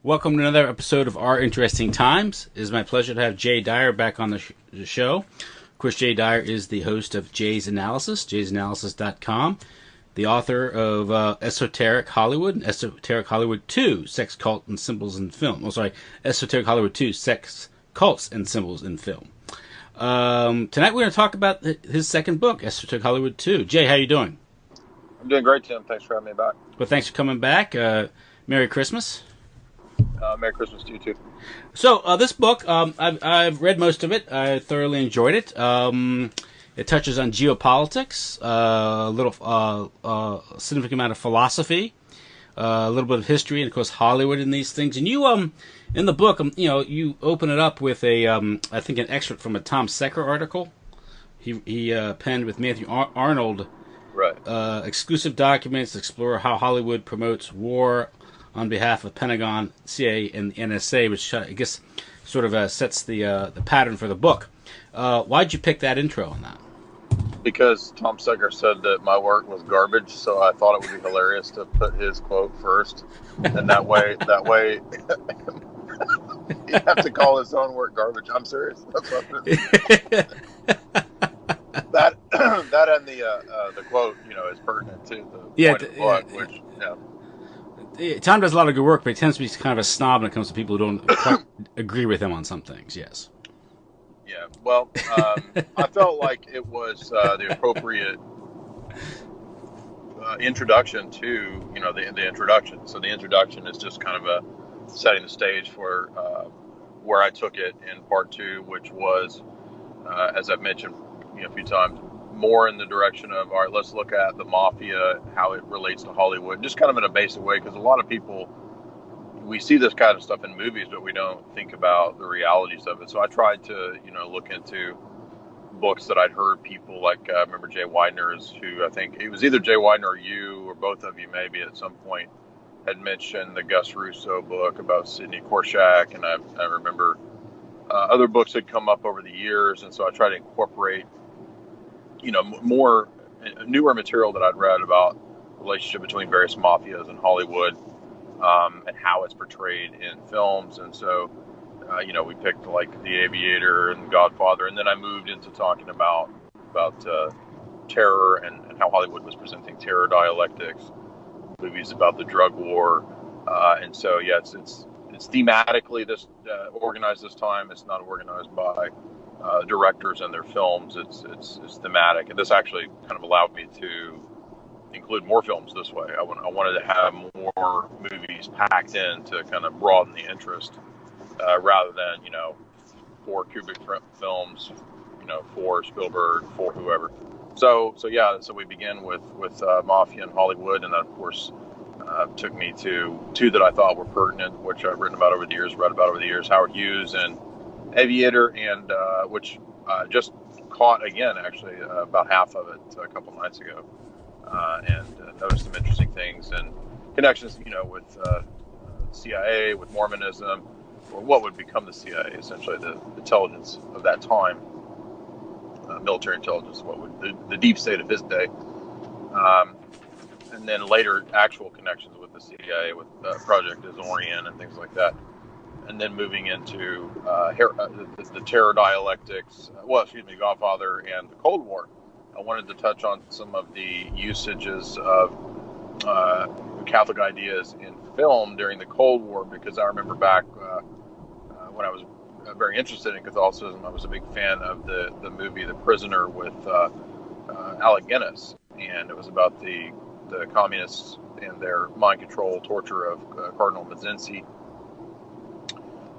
Welcome to another episode of Our Interesting Times. It is my pleasure to have Jay Dyer back on the show. Of course, Jay Dyer is the host of Jay's Analysis, jaysanalysis.com, the author of Esoteric Hollywood and Esoteric Hollywood 2, Sex, Cult, and Symbols in Film. Esoteric Hollywood 2, Sex, Cults, and Symbols in Film. Tonight we're going to talk about his second book, Esoteric Hollywood 2. Jay, how you doing? I'm doing great, Tim. Thanks for having me back. Well, thanks for coming back. Merry Christmas. Merry Christmas to you, too. So, this book, I've read most of it. I thoroughly enjoyed it. It touches on geopolitics, a little significant amount of philosophy, a little bit of history, and, of course, Hollywood and these things. And you, in the book, you open it up with I think an excerpt from a Tom Secker article he penned with Matthew Arnold. Right. Exclusive documents explore how Hollywood promotes war on behalf of Pentagon, CIA, and the NSA, which I guess sort of sets the pattern for the book. Why'd you pick that intro on that? Because Tom Secker said that my work was garbage, so I thought it would be hilarious to put his quote first, and that way, you have to call his own work garbage. I'm serious. That's what that and the quote, is pertinent to the point of the book, which. Tom does a lot of good work, but he tends to be kind of a snob when it comes to people who don't quite agree with him on some things, yes. Yeah, well, I felt like it was the appropriate introduction to, the introduction. So the introduction is just kind of a setting the stage for where I took it in part two, which was, as I've mentioned a few times, more in the direction of, all right, let's look at the mafia, how it relates to Hollywood, just kind of in a basic way, because a lot of people, we see this kind of stuff in movies, but we don't think about the realities of it. So I tried to, look into books that I'd heard people like, I remember Jay Widener's, who I think, it was either Jay Widener or you, or both of you maybe at some point, had mentioned the Gus Russo book about Sidney Korshak, and I remember other books had come up over the years, and so I tried to incorporate more newer material that I'd read about the relationship between various mafias and Hollywood, and how it's portrayed in films. And so, we picked like The Aviator and Godfather, and then I moved into talking about terror and how Hollywood was presenting terror dialectics, movies about the drug war, and so it's thematically organized this time. It's not organized by directors and their films. It's thematic, and this actually kind of allowed me to include more films this way. I wanted to have more movies packed in to kind of broaden the interest, rather than 4 Kubrick films, 4 Spielberg, 4 whoever. So we begin with Mafia and Hollywood, and that of course took me to 2 that I thought were pertinent, which I've read about over the years, Howard Hughes and Aviator, and which just caught again, actually, about half of it a couple nights ago, and noticed some interesting things and connections, with CIA, with Mormonism, or what would become the CIA, essentially the intelligence of that time, military intelligence, the deep state of his day, and then later actual connections with the CIA, with Project Azorian and things like that. And then moving into the terror dialectics, Godfather and the Cold War. I wanted to touch on some of the usages of Catholic ideas in film during the Cold War, because I remember back when I was very interested in Catholicism, I was a big fan of the movie The Prisoner with Alec Guinness, and it was about the communists and their mind control torture of Cardinal Mazzini,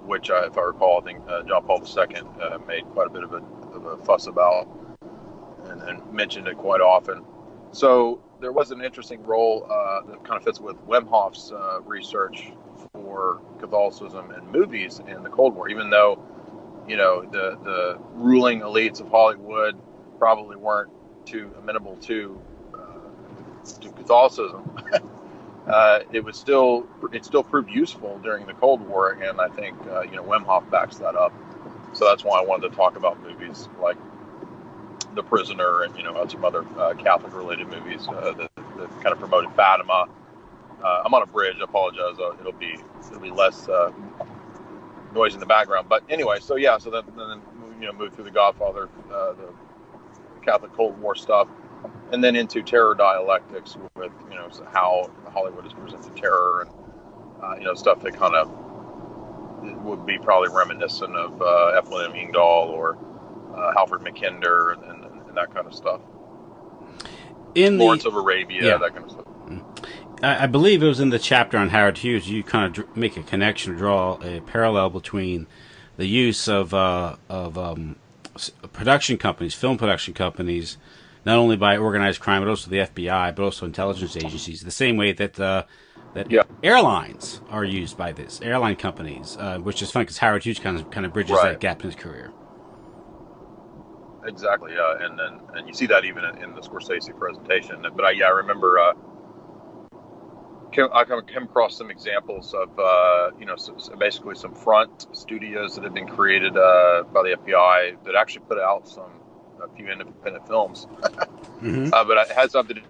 which, if I recall, I think John Paul II made quite a bit of a fuss about and mentioned it quite often. So there was an interesting role that kind of fits with Wemhoff's research for Catholicism and movies in the Cold War, even though, the ruling elites of Hollywood probably weren't too amenable to Catholicism. It still proved useful during the Cold War, and I think Wemhoff backs that up. So that's why I wanted to talk about movies like The Prisoner and some other Catholic related movies that kind of promoted Fatima, I'm on a bridge. I apologize. It'll be less noise in the background. But anyway, so yeah, so then move through the Godfather, the Catholic Cold War stuff, and then into terror dialectics with how Hollywood has presented terror and stuff that kind of would be probably reminiscent of F. William Engdahl or Halford Mackinder and that kind of stuff. Lawrence of Arabia, that kind of stuff. I believe it was in the chapter on Howard Hughes. You kind of make a connection, draw a parallel between the use of production companies, film production companies, not only by organized crime, but also the FBI, but also intelligence agencies, the same way that airlines are used by this, airline companies, which is fun because Howard Hughes kind of bridges that gap in his career. Exactly, yeah, and you see that even in the Scorsese presentation. But I remember I came across some examples of so basically some front studios that had been created by the FBI that actually put out a few independent films, but it had something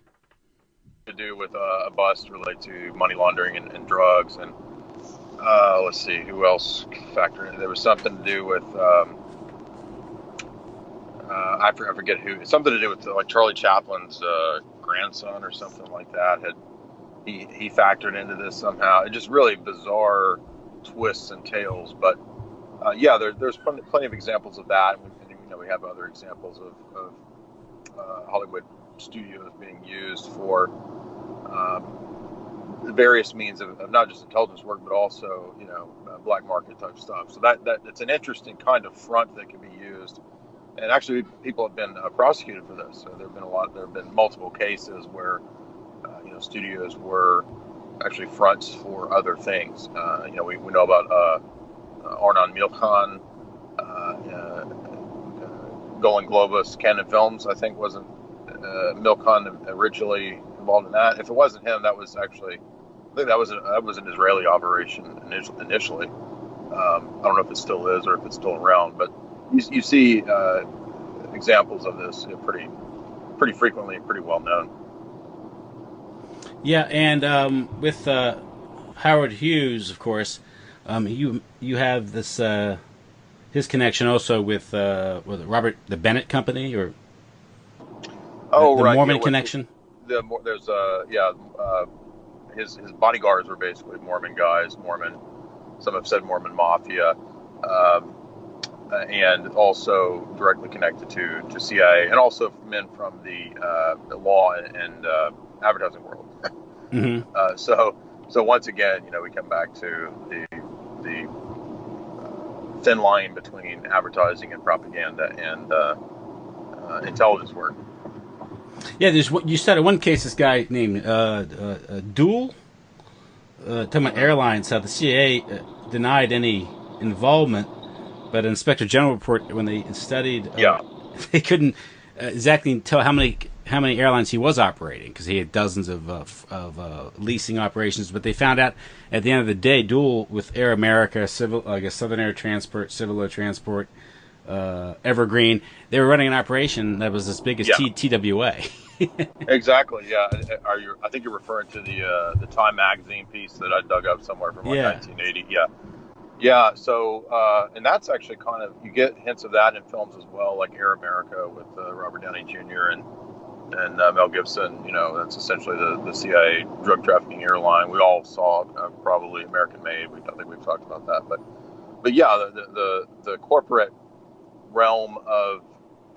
to do with a bust related to money laundering and drugs, and let's see who else factored in. There was something to do with I forget who. Something to do with like Charlie Chaplin's grandson or something like that. He factored into this somehow. It's just really bizarre twists and tales. But there's plenty of examples of that. And we have other examples of Hollywood studios being used for various means of not just intelligence work, but also black market type stuff. So that it's an interesting kind of front that can be used. And actually, people have been prosecuted for this. So there have been multiple cases where studios were actually fronts for other things. We know about Arnon Milchan, Golan Globus, Canon Films. I think wasn't Milchan originally involved in that. If it wasn't him, that was actually I think that was an Israeli operation initially. I don't know if it still is or if it's still around, but you see examples of this pretty frequently, pretty well known. Yeah, and with Howard Hughes, of course, you have this his connection also with Robert the Bennett Company or the Mormon connection. There's his bodyguards were basically Mormon guys, some have said Mormon Mafia. And also directly connected to CIA, and also men from the law and advertising world. So once again, we come back to the thin line between advertising and propaganda and intelligence work. Yeah, you said in one case this guy named Dool, talking about airlines, how the CIA denied any involvement. But Inspector General report, when they studied, they couldn't exactly tell how many airlines he was operating because he had dozens of leasing operations. But they found out at the end of the day, Dool with Air America, Southern Air Transport, Civil Air Transport, Evergreen, they were running an operation that was as big as TWA. Exactly. Yeah. I think you're referring to the Time magazine piece that I dug up somewhere from 1980. Yeah. Yeah, so and that's actually kind of, you get hints of that in films as well, like Air America with Robert Downey Jr. and Mel Gibson. That's essentially the CIA drug trafficking airline. We all saw probably American Made. I think we've talked about that, but yeah, the corporate realm of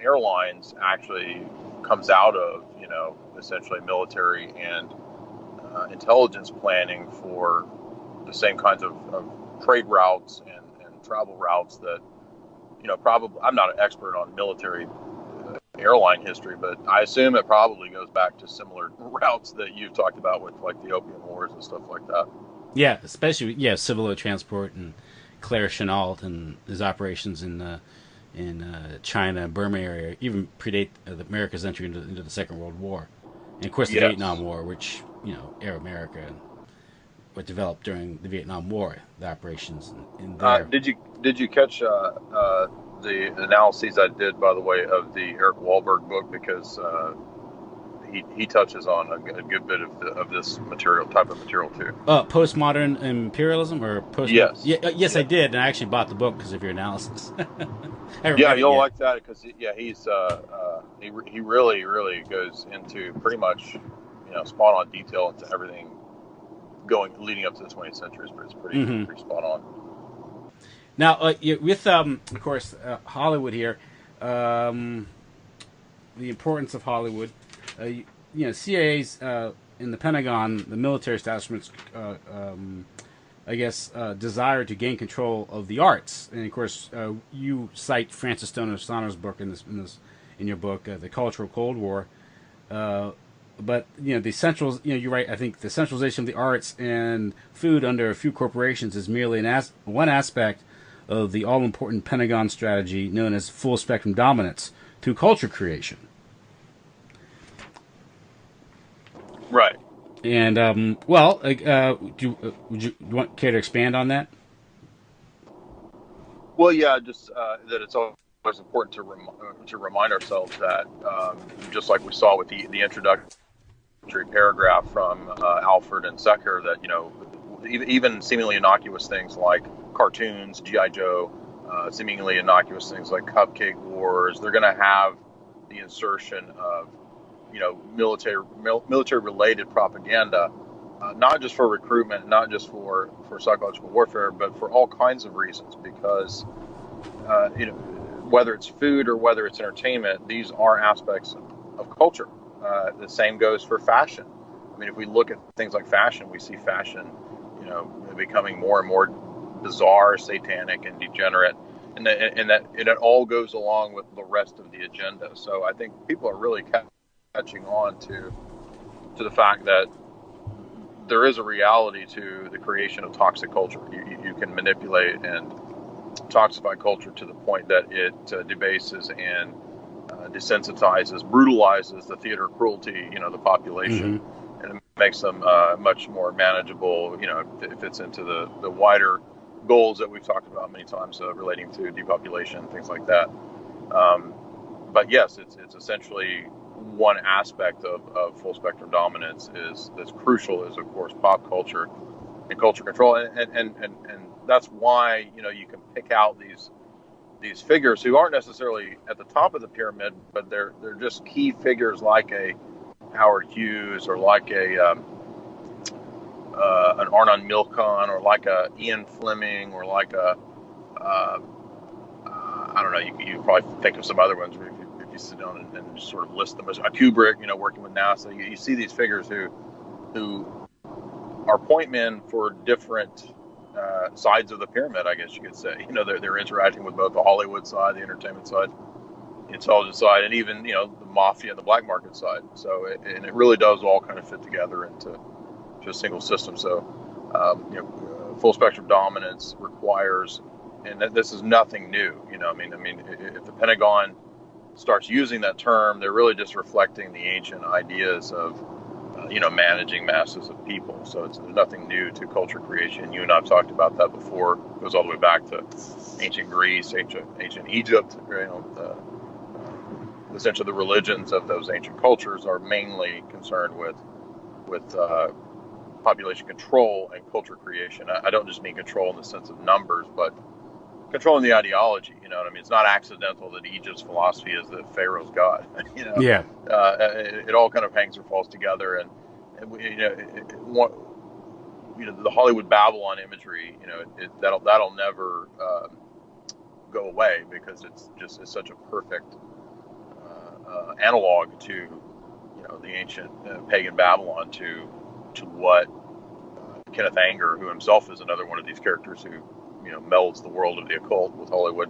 airlines actually comes out of essentially military and intelligence planning for the same kinds of trade routes and travel routes that probably, I'm not an expert on military airline history, but I assume it probably goes back to similar routes that you've talked about with like the Opium Wars and stuff like that. Yeah, especially Civil Air Transport and Claire Chennault and his operations in China, Burma area, even predate America's entry into the Second World War, and of course the Vietnam War, which Air America were developed during the Vietnam War, the operations in there. Did you catch the analyses I did, by the way, of the Eric Wahlberg book, because he touches on a good bit of this type of material too. Postmodern imperialism or post? Yes. Yes, I did, and I actually bought the book because of your analysis. Yeah, you'll like that because he's he really goes into pretty much spot on detail into everything leading up to the 20th century. It's pretty spot on. Now, with of course Hollywood here, the importance of Hollywood, CIA's in the Pentagon, the military establishment's, desire to gain control of the arts, and of course, you cite Francis Stoner's book in your book, The Cultural Cold War. But the central, you're right. I think the centralization of the arts and food under a few corporations is merely one aspect of the all-important Pentagon strategy known as full spectrum dominance to culture creation. Right. And would you care to expand on that? Well, yeah, just that it's always important to remind ourselves that just like we saw with the introductory paragraph from Alfred and Secker, that even seemingly innocuous things like cartoons, G.I. Joe, seemingly innocuous things like Cupcake Wars, they're going to have the insertion of military related propaganda, not just for recruitment, not just for psychological warfare, but for all kinds of reasons, because whether it's food or whether it's entertainment, these are aspects of culture. The same goes for fashion. I mean, if we look at things like fashion, we see fashion becoming more and more bizarre, satanic, and degenerate, and that it all goes along with the rest of the agenda. So I think people are really catching on to the fact that there is a reality to the creation of toxic culture. You can manipulate and toxify culture to the point that it debases and desensitizes, brutalizes the theater of cruelty, the population, and it makes them much more manageable. It fits into the wider goals that we've talked about many times relating to depopulation, things like that. But yes, it's essentially one aspect of full spectrum dominance that's crucial is, of course, pop culture and culture control, and that's why you can pick out these figures who aren't necessarily at the top of the pyramid, but they're just key figures like a Howard Hughes or like an Arnon Milchan or like a Ian Fleming or like a I don't know. You probably think of some other ones if you sit down and just sort of list them as Kubrick, working with NASA. You see these figures who are point men for different sides of the pyramid, I guess you could say. They're interacting with both the Hollywood side, the entertainment side, the intelligence side, and even the mafia and the black market side. So it really does all kind of fit together into a single system. So full spectrum dominance requires, and this is nothing new. If the Pentagon starts using that term, they're really just reflecting the ancient ideas of managing masses of people. So it's nothing new to culture creation. You and I have talked about that before. It goes all the way back to ancient Greece, ancient Egypt. Essentially, the religions of those ancient cultures are mainly concerned with population control and culture creation. I don't just mean control in the sense of numbers, but controlling the ideology. It's not accidental that Egypt's philosophy is that Pharaoh's God. Yeah. It all kind of hangs or falls together, and the Hollywood Babylon imagery, that'll never go away because it's such a perfect analog to the ancient pagan Babylon to what Kenneth Anger, who himself is another one of these characters who melds the world of the occult with Hollywood,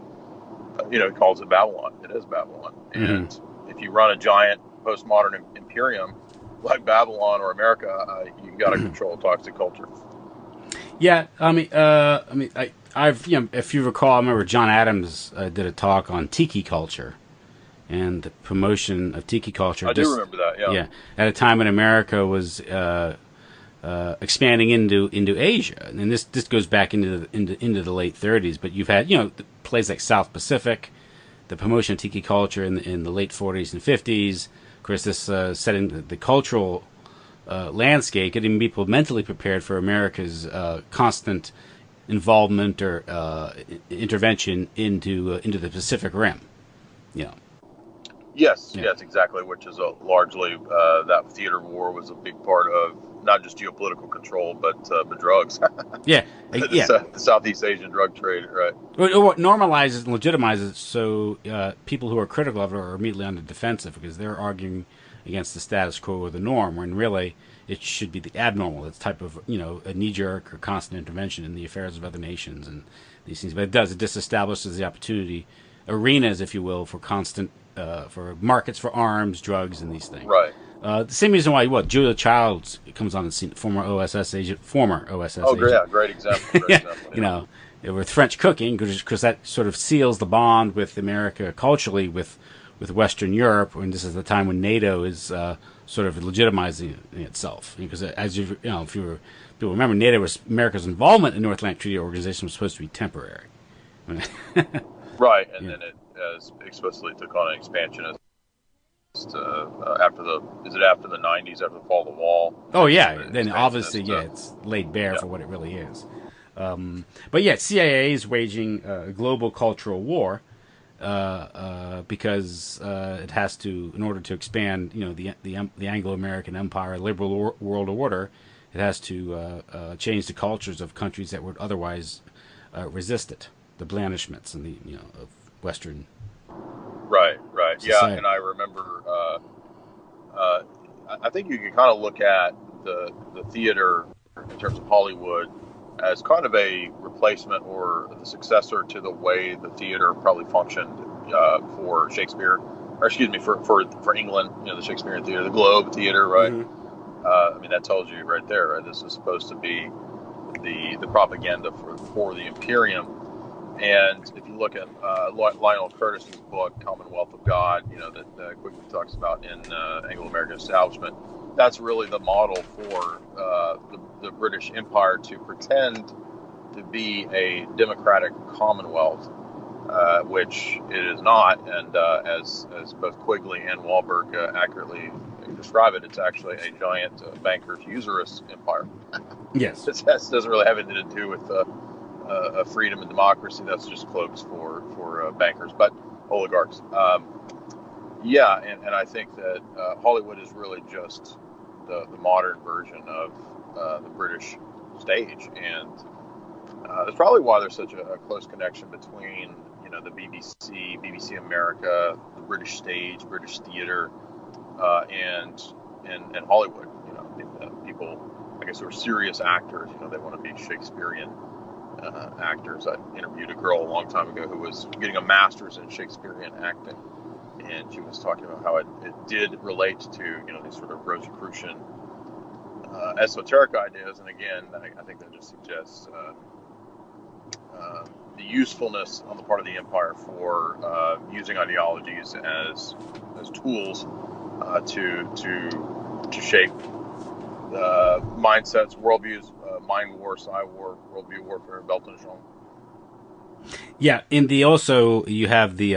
calls it Babylon. It is Babylon. And if you run a giant postmodern imperium like Babylon or America, you got to control toxic culture. Yeah, I've if you recall, I remember John Adams did a talk on tiki culture and the promotion of tiki culture. I do remember that. Yeah. Yeah, at a time when America was expanding into Asia, and this goes back into the late 30s. But you've had plays like South Pacific, the promotion of tiki culture in the late 40s and 50s. Of course, this setting the cultural landscape, getting people mentally prepared for America's constant involvement or intervention into the Pacific Rim. You know. Yes, Yeah. yes, exactly. Which is largely that theater war was a big part of not just geopolitical control, but drugs. Yeah, The Southeast Asian drug trade, right? What normalizes and legitimizes it, so people who are critical of it are immediately on the defensive because they're arguing against the status quo or the norm, when really it should be the abnormal. It's type of a knee-jerk or constant intervention in the affairs of other nations and these things. But it disestablishes the opportunity arenas, if you will, for constant for markets for arms, drugs, and these things. Right. The same reason why Julia Childs comes on the scene, former OSS agent. Great example. Yeah. With French cooking, because that sort of seals the bond with America culturally with Western Europe, and this is the time when NATO is sort of legitimizing itself. Because as if you remember, NATO was America's involvement in North Atlantic Treaty Organization was supposed to be temporary. Right, and then it explicitly took on an expansion after the 90s, after the fall of the wall. Oh yeah, then obviously it's laid bare for what it really is. But yeah, CIA is waging a global cultural war because it has to, in order to expand, the Anglo-American empire, liberal world order, it has to change the cultures of countries that would otherwise resist it, the blandishments and the of Western. Right. Society. Yeah, and I remember. I think you can kind of look at the theater in terms of Hollywood as kind of a replacement or the successor to the way the theater probably functioned for Shakespeare, or excuse me, for England. The Shakespearean theater, the Globe Theater, right? Mm-hmm. I mean, that tells you right there. Right? This is supposed to be the propaganda for the Imperium. And if you look at Lionel Curtis's book, Commonwealth of God, that quickly talks about in Anglo-American establishment, that's really the model for the British Empire to pretend to be a democratic commonwealth, which it is not. And as both Quigley and Wahlberg accurately describe it, it's actually a giant banker's usurious empire. Yes. It doesn't really have anything to do with freedom and democracy. That's just cloaks for bankers, but oligarchs. And I think that Hollywood is really just the modern version of the British stage, and that's probably why there's such a close connection between the BBC America, the British stage, British theater, and Hollywood. People, I guess, who are serious actors. They want to be Shakespearean actors. I interviewed a girl a long time ago who was getting a master's in Shakespearean acting, and she was talking about how it did relate to these sort of Rosicrucian esoteric ideas. And again, I think that just suggests the usefulness on the part of the empire for using ideologies as tools to shape mindsets, worldviews, mind war, psy war, worldview warfare, Weltanschauung. Yeah, in the also you have the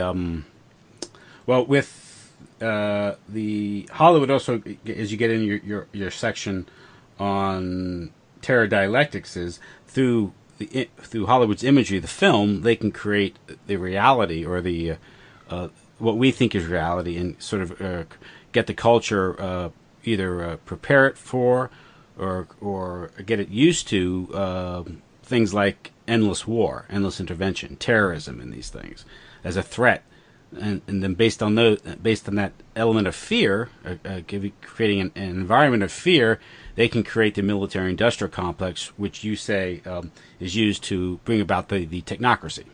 with the Hollywood also, as you get in your section on terror dialectics, is through Hollywood's imagery, the film, they can create the reality or the what we think is reality, and sort of get the culture either prepare it for or get it used to things like endless war, endless intervention, terrorism, and these things as a threat, and then based on that element of fear, creating an environment of fear, they can create the military-industrial complex, which you say is used to bring about the technocracy.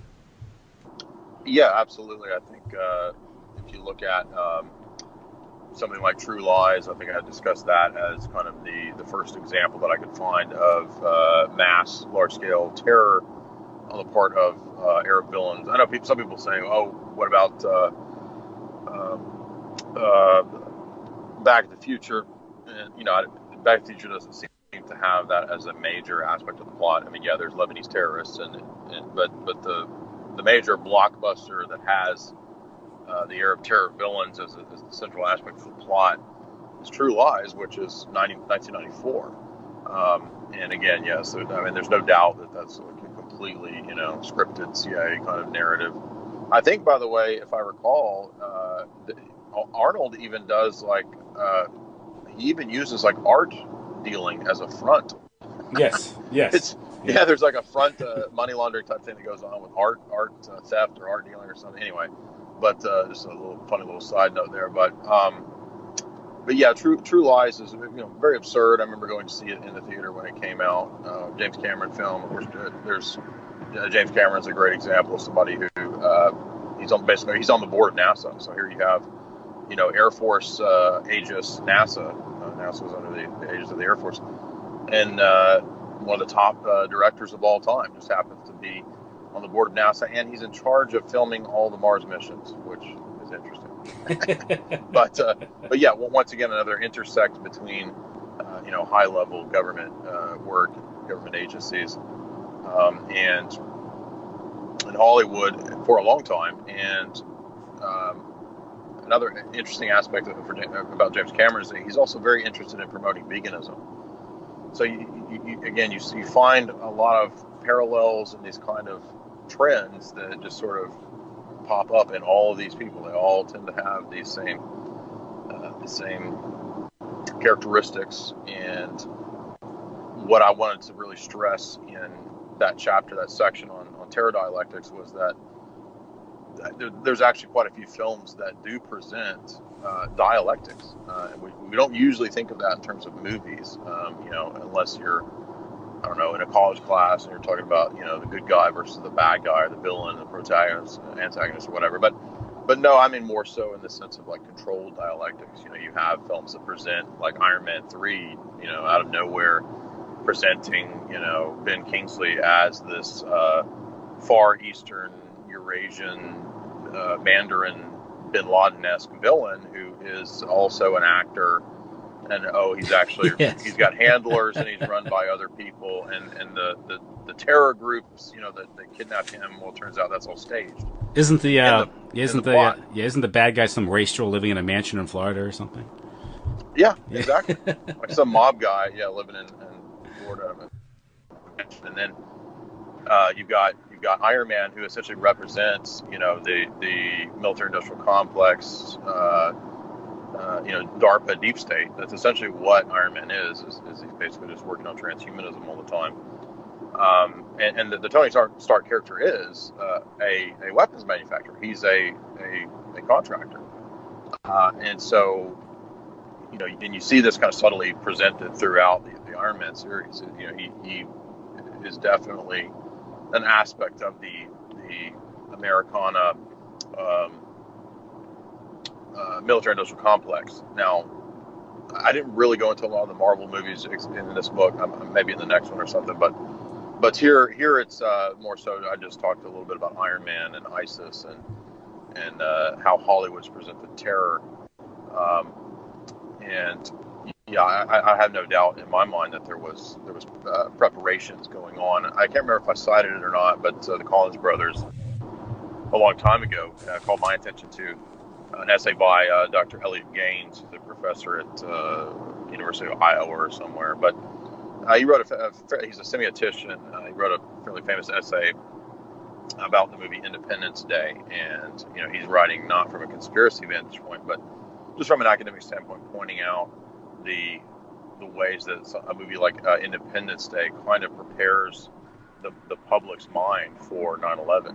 Yeah, absolutely. I think if you look at something like True Lies, I think I discussed that as kind of the first example that I could find of mass, large-scale terror on the part of Arab villains. I know some people say, "Oh, what about Back to the Future?" And Back to the Future doesn't seem to have that as a major aspect of the plot. I mean, yeah, there's Lebanese terrorists, but the major blockbuster that has the Arab terror villains as the central aspect of the plot is True Lies, which is 1994. And again, yes, I mean, there's no doubt that that's like a completely, scripted CIA kind of narrative. I think, by the way, if I recall, Arnold even does he even uses like art dealing as a front. Yes. There's like a front money laundering type thing that goes on with art theft or art dealing or something. Anyway, but just a little funny little side note there. But yeah, True Lies is very absurd. I remember going to see it in the theater when it came out. James Cameron film. Of course, there's James Cameron's a great example of somebody who he's on the board of NASA. So here you have Air Force aegis NASA. NASA was under the aegis of the Air Force, and one of the top directors of all time just happens to be on the board of NASA, and he's in charge of filming all the Mars missions, which is interesting. but yeah, once again, another intersect between high level government work, government agencies, and in Hollywood for a long time. And another interesting aspect about James Cameron is that he's also very interested in promoting veganism. So you find a lot of parallels in these kind of trends that just sort of pop up in all of these people. They all tend to have the same characteristics. And what I wanted to really stress in that chapter, that section on terror dialectics, was that there's actually quite a few films that do present dialectics. And we don't usually think of that in terms of movies, unless you're, I don't know, in a college class and you're talking about, the good guy versus the bad guy, or the villain, the protagonist, antagonist, or whatever. But no, I mean more so in the sense of like controlled dialectics. You have films that present like Iron Man 3, out of nowhere, presenting, Ben Kingsley as this Far Eastern Eurasian Mandarin Bin Laden-esque villain who is also an actor, and he's actually Yes. He's got handlers and he's run by other people, and the terror groups that kidnapped him, well, it turns out that's all staged. Isn't the bad guy some wastrel living in a mansion in Florida or something? Yeah, exactly. Like some mob guy, living in Florida. And then you've got Iron Man, who essentially represents the military-industrial complex, DARPA deep state. That's essentially what Iron Man is he's basically just working on transhumanism all the time. And the Tony Stark character is a weapons manufacturer. He's a contractor, and so and you see this kind of subtly presented throughout the Iron Man series. He is definitely an aspect of the Americana military-industrial complex. Now, I didn't really go into a lot of the Marvel movies in this book. Maybe in the next one or something, but here it's more so. I just talked a little bit about Iron Man and ISIS and how Hollywood's presented terror. And yeah, I have no doubt in my mind that there was preparations going on. I can't remember if I cited it or not, but the Collins brothers a long time ago called my attention to an essay by Dr. Elliot Gaines, who's a professor at University of Iowa or somewhere. But he wrote he's a semiotician. He wrote a fairly famous essay about the movie Independence Day, and he's writing not from a conspiracy vantage point, but just from an academic standpoint, pointing out the ways that a movie like Independence Day kind of prepares the public's mind for 9/11.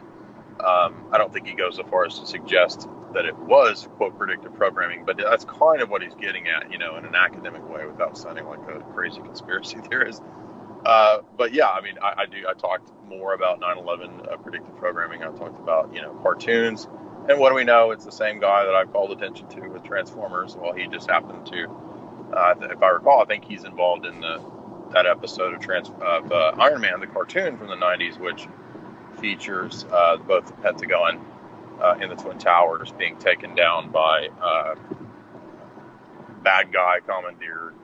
I don't think he goes so far as to suggest that it was, quote, predictive programming, but that's kind of what he's getting at, in an academic way, without sounding like a crazy conspiracy theorist. But yeah, I mean, I talked more about 9/11 predictive programming. I talked about, cartoons. And what do we know? It's the same guy that I called attention to with Transformers. Well, he just happened to, if I recall, I think he's involved in that episode of Iron Man, the cartoon from the 90s, which features both the Pentagon and the Twin Towers being taken down by bad guy commandeered,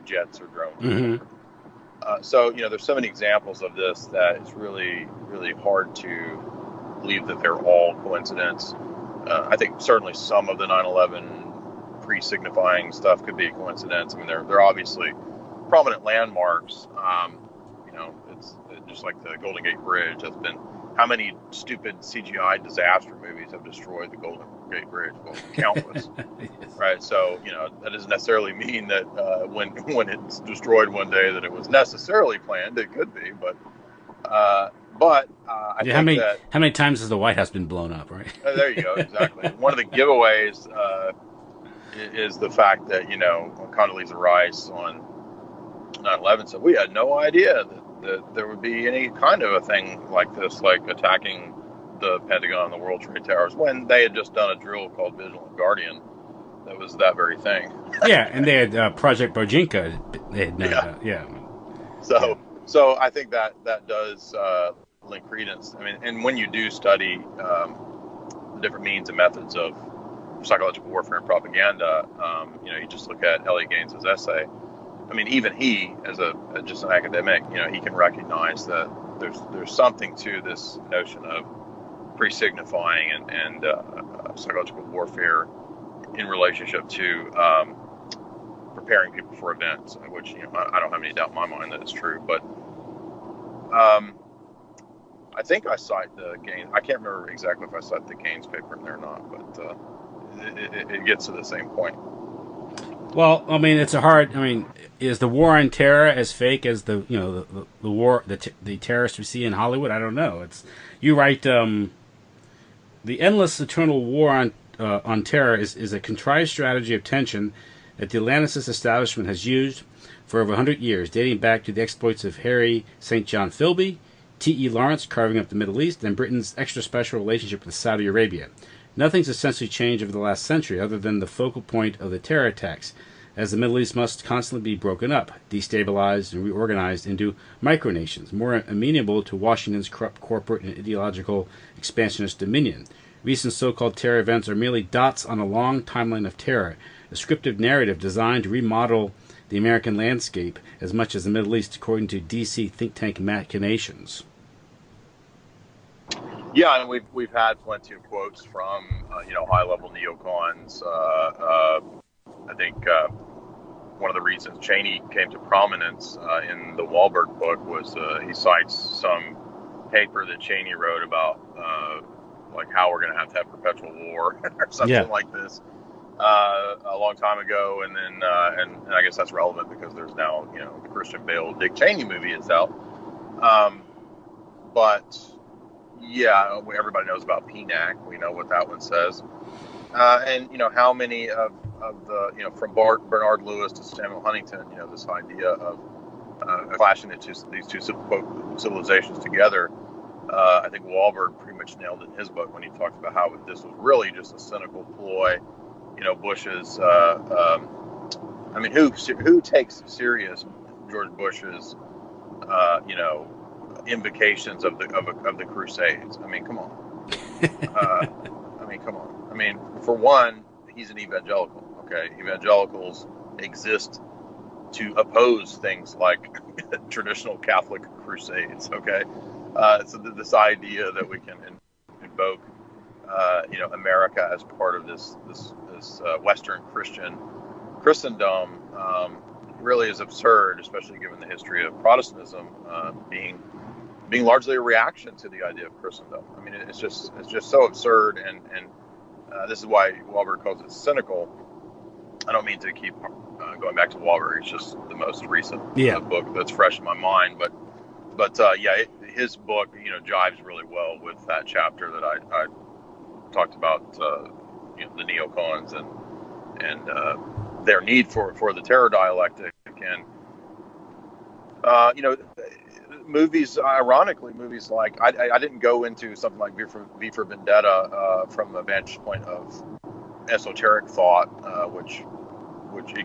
jets or drones. Mm-hmm. So, there's so many examples of this that it's really, really hard to believe that they're all coincidence. I think certainly some of the 9/11 pre-signifying stuff could be a coincidence. I mean, they're obviously prominent landmarks. It's just like the Golden Gate Bridge. That's been, how many stupid CGI disaster movies have destroyed the Golden Gate Bridge? Well, countless. Yes. Right. So, that doesn't necessarily mean that when it's destroyed one day that it was necessarily planned. It could be, but I Yeah, think that how many times has the White House been blown up, right? there you go. Exactly. One of the giveaways is the fact that Condoleezza Rice on 9/11 said we had no idea that there would be any kind of a thing like this, like attacking the Pentagon and the World Trade Towers, when they had just done a drill called Vigilant Guardian. That was that very thing. Yeah, and they had Project Bojinka. They had known about. Yeah. So I think that does link credence. I mean, and when you do study the different means and methods of psychological warfare and propaganda, you just look at Elliot Gaines's essay. I mean, even he, as just an academic, he can recognize that there's something to this notion of pre-signifying and psychological warfare in relationship to preparing people for events, which I don't have any doubt in my mind that it's true. But I think I cite the Gaines. I can't remember exactly if I cite the Gaines paper in there or not, but it gets to the same point. Well, I mean, is the war on terror as fake as the war, the terrorists we see in Hollywood? I don't know. You write the endless eternal war on terror is a contrived strategy of tension that the Atlanticist establishment has used for over 100 years, dating back to the exploits of Harry St. John Philby, T.E. Lawrence carving up the Middle East, and Britain's extra special relationship with Saudi Arabia. Nothing's essentially changed over the last century other than the focal point of the terror attacks, as the Middle East must constantly be broken up, destabilized, and reorganized into micronations, more amenable to Washington's corrupt corporate and ideological expansionist dominion. Recent so-called terror events are merely dots on a long timeline of terror, a scriptive narrative designed to remodel the American landscape as much as the Middle East, according to D.C. think tank machinations. Yeah, and we've had plenty of quotes from high-level neocons. I think one of the reasons Cheney came to prominence in the Wahlberg book was he cites some paper that Cheney wrote about like how we're going to have perpetual war or something like this a long time ago, and then and I guess that's relevant because there's now the Christian Bale Dick Cheney movie is out, but. Yeah, everybody knows about PNAC. We know what that one says. And, how many of the, from Bernard Lewis to Samuel Huntington, this idea of clashing these two civilizations together. I think Wahlberg pretty much nailed it in his book when he talked about how this was really just a cynical ploy. Bush's, who takes serious George Bush's, invocations of the Crusades? I mean, come on. I mean, for one, he's an evangelical. Okay, evangelicals exist to oppose things like traditional Catholic crusades. Okay, so this idea that we can invoke, America as part of this Western Christendom really is absurd, especially given the history of Protestantism being largely a reaction to the idea of Christendom. I mean, it's just so absurd, and this is why Wahlberg calls it cynical. I don't mean to keep going back to Wahlberg. It's just the most recent book that's fresh in my mind. But his book, jives really well with that chapter that I talked about, the neocons and their need for the terror dialectic, and movies like I didn't go into something like V for Vendetta from a vantage point of esoteric thought, which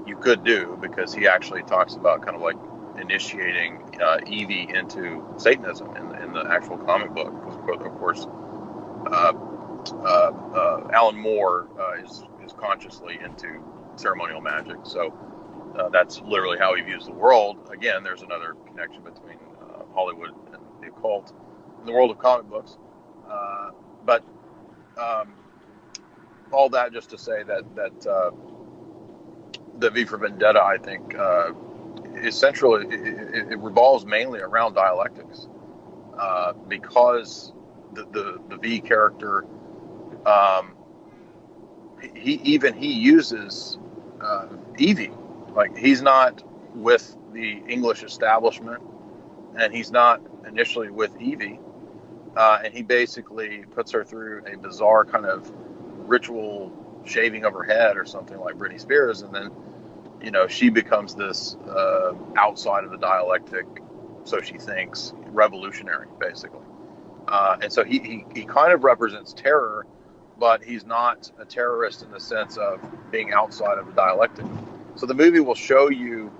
you could do, because he actually talks about kind of like initiating Evie into Satanism in the actual comic book. Of course, Alan Moore is consciously into ceremonial magic, so that's literally how he views the world. Again, there's another connection between Hollywood and the occult in the world of comic books, but all that just to say that the V for Vendetta, I think, essentially it revolves mainly around dialectics, because the V character, he uses Evie. Like, he's not with the English establishment, and he's not initially with Evie, and he basically puts her through a bizarre kind of ritual shaving of her head or something like Britney Spears, and then she becomes this outside of the dialectic, so she thinks, revolutionary, basically. And so he kind of represents terror, but he's not a terrorist in the sense of being outside of the dialectic. So the movie will show you,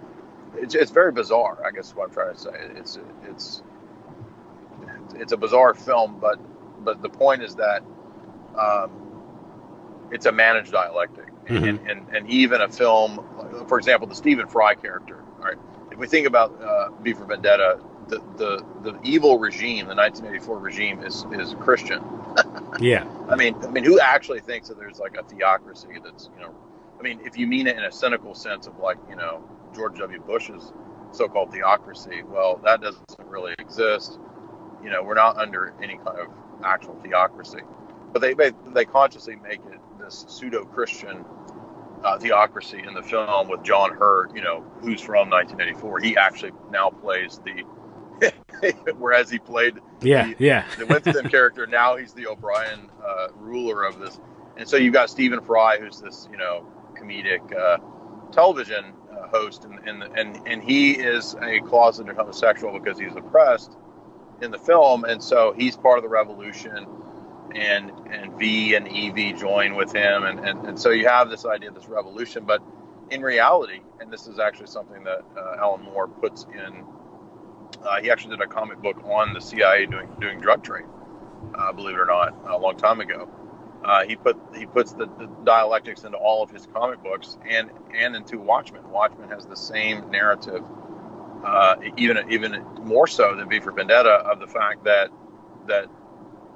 it's very bizarre, I guess is what I'm trying to say. It's a bizarre film, but the point is that it's a managed dialectic. Mm-hmm. And even a film, for example, the Stephen Fry character. All right, if we think about V for Vendetta, the evil regime, the 1984 regime, is Christian. Yeah. I mean, who actually thinks that there's like a theocracy that's, I mean, if you mean it in a cynical sense of like, George W. Bush's so-called theocracy, well, that doesn't really exist. We're not under any kind of actual theocracy, but they consciously make it this pseudo-Christian theocracy in the film with John Hurt, who's from 1984. He actually now plays whereas he played the Winston character, now he's the O'Brien ruler of this. And so you've got Stephen Fry, who's this, comedic television host, and he is a closeted homosexual because he's oppressed in the film, and so he's part of the revolution, and V and Evie join with him, and so you have this idea of this revolution. But in reality, and this is actually something that Alan Moore puts in, he actually did a comic book on the CIA doing drug trade, believe it or not, a long time ago. He puts the dialectics into all of his comic books and into Watchmen. Watchmen has the same narrative, even more so than V for Vendetta, of the fact that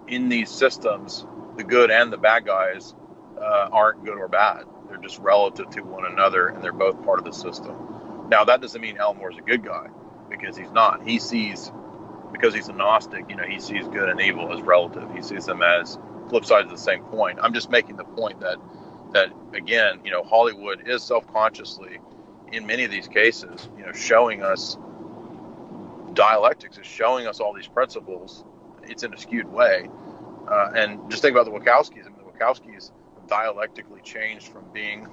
in these systems, the good and the bad guys aren't good or bad. They're just relative to one another, and they're both part of the system. Now, that doesn't mean Alan Moore's a good guy, because he's not. He sees, because he's a Gnostic, he sees good and evil as relative. He sees them as flip sides of the same coin. I'm just making the point that again, Hollywood is self-consciously, in many of these cases, showing us dialectics, is showing us all these principles. It's in a skewed way. And just think about the Wachowskis. I mean, the Wachowskis dialectically changed from being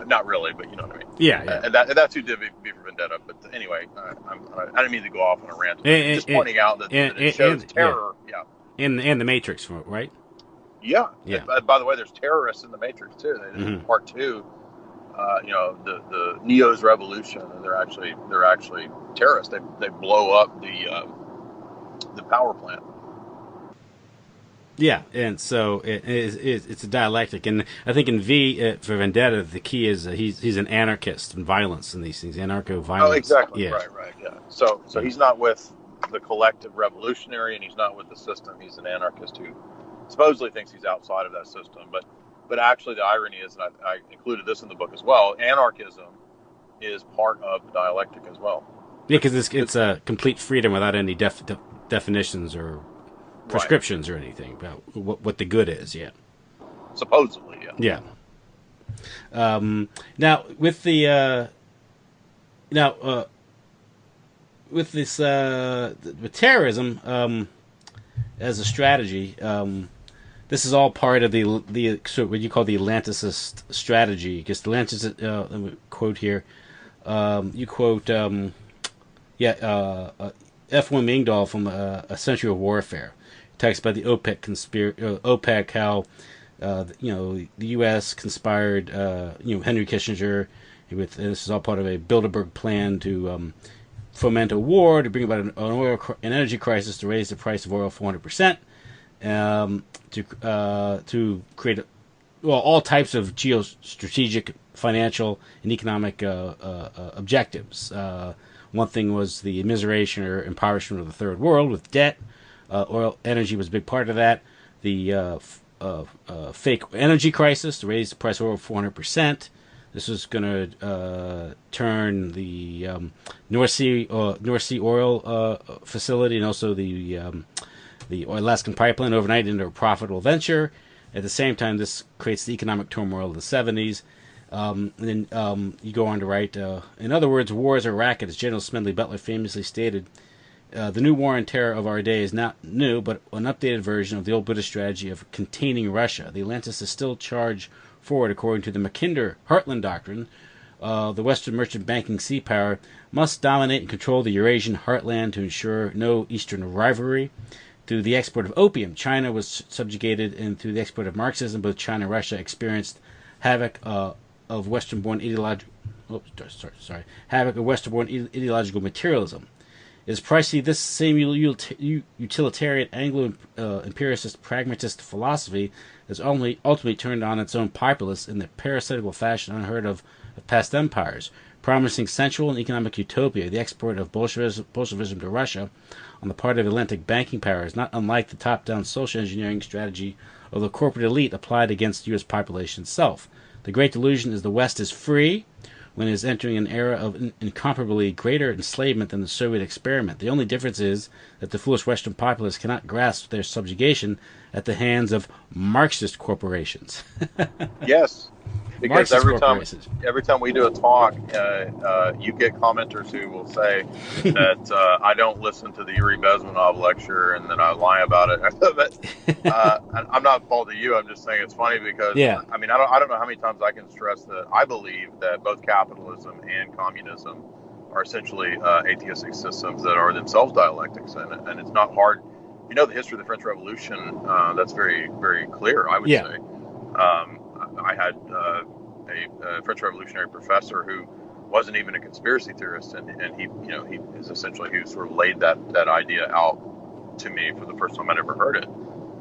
not really, but you know what I mean. Yeah. And that's who did V for Vendetta. But anyway, I didn't mean to go off on a rant. Just pointing out that it shows terror. Yeah. And the Matrix, right? Yeah. By the way, there's terrorists in the Matrix too. In Part 2, the Neo's revolution, and they're actually terrorists. They blow up the power plant. Yeah, and so it's a dialectic, and I think in V for Vendetta, the key is he's an anarchist and violence in these things, anarcho-violence. Oh, exactly. Yeah. Right. Yeah. So he's not with the collective revolutionary, and he's not with the system. He's an anarchist who supposedly thinks he's outside of that system, but actually the irony is, and I included this in the book as well, anarchism is part of the dialectic as well. Yeah, because it's a complete freedom without any definitions or prescriptions or anything about what the good is. Yeah, supposedly. Yeah. Now with the with this with terrorism as a strategy, this is all part of the sort of what you call the Atlanticist strategy. Because the Atlanticist, let me quote here. You quote, F. William Engdahl from A Century of Warfare. It talks about the OPEC, how the U.S. conspired, Henry Kissinger with, and this is all part of a Bilderberg plan to foment a war, to bring about an energy crisis, to raise the price of oil 400%, to create all types of geostrategic, financial, and economic objectives. One thing was the immiseration or impoverishment of the third world with debt. Oil energy was a big part of that. The fake energy crisis to raise the price over 400%. This was going to turn the North Sea oil facility and also the Alaskan pipeline overnight into a profitable venture. At the same time, this creates the economic turmoil of the 70s. And then you go on to write, in other words, war is a racket, as General Smedley Butler famously stated. The new war on terror of our day is not new, but an updated version of the old British strategy of containing Russia. The Atlantis is still charged forward according to the Mackinder-Heartland doctrine. The Western merchant banking sea power must dominate and control the Eurasian heartland to ensure no Eastern rivalry. Through the export of opium, China was subjugated, and through the export of Marxism, both China and Russia experienced havoc of Western-born ideological materialism. It is precisely this same utilitarian Anglo-empiricist pragmatist philosophy that's ultimately turned on its own populace in the parasitical fashion unheard of past empires, promising sensual and economic utopia. The export of Bolshevism to Russia on the part of Atlantic banking power is not unlike the top-down social engineering strategy of the corporate elite applied against the U.S. population itself. The great delusion is the West is free when it is entering an era of incomparably greater enslavement than the Soviet experiment. The only difference is that the foolish Western populace cannot grasp their subjugation at the hands of Marxist corporations. Yes, because Marxist every time we do a talk, you get commenters who will say that I don't listen to the Yuri Bezmenov lecture and then I lie about it. But I'm not faulting you. I'm just saying it's funny because I mean I don't know how many times I can stress that I believe that both capitalism and communism are essentially atheistic systems that are themselves dialectics, and it's not hard. You know the history of the French Revolution. That's very, very clear, I would say. I had a French Revolutionary professor who wasn't even a conspiracy theorist, and he is essentially who sort of laid that idea out to me for the first time I'd ever heard it.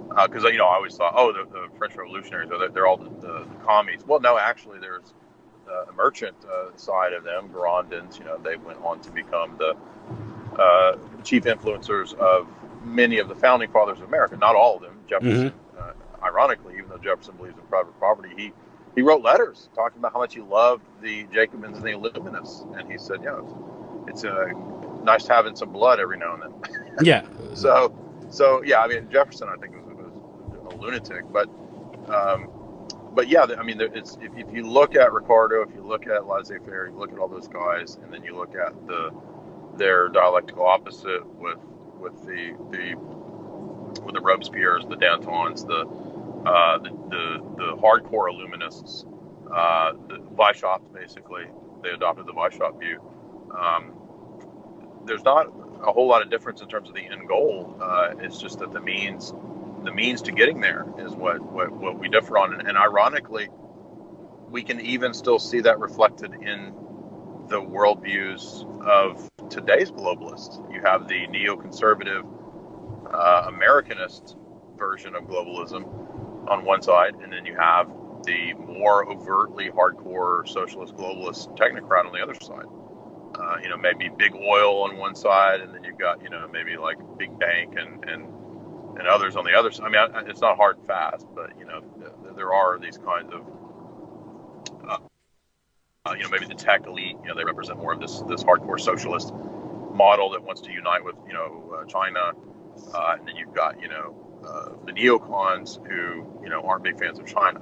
Because I always thought, the French Revolutionaries they're all the commies. Well, no, actually, there's a merchant side of them, Girondins. They went on to become the chief influencers of many of the founding fathers of America. Not all of them. Jefferson, ironically, even though Jefferson believes in private property, he wrote letters talking about how much he loved the Jacobins and the Illuminists, and he said, it's nice having some blood every now and then. So yeah, I mean Jefferson, I think was a lunatic, but yeah, I mean it's if you look at Ricardo, if you look at laissez-faire, you look at all those guys, and then you look at their dialectical opposite with the Robespierres, the Dantons, the hardcore Illuminists, the Weishaupts, basically. They adopted the Weishaupt view. There's not a whole lot of difference in terms of the end goal. It's just that the means to getting there is what we differ on. And ironically, we can even still see that reflected in the worldviews of today's globalists. You have the neoconservative Americanist version of globalism on one side, and then you have the more overtly hardcore socialist globalist technocrat on the other side. Maybe big oil on one side, and then you've got maybe like big bank and others on the other side. I mean, it's not hard and fast, but there are these kinds of maybe the tech elite. They represent more of this hardcore socialist model that wants to unite with China, and then you've got the neocons who aren't big fans of China.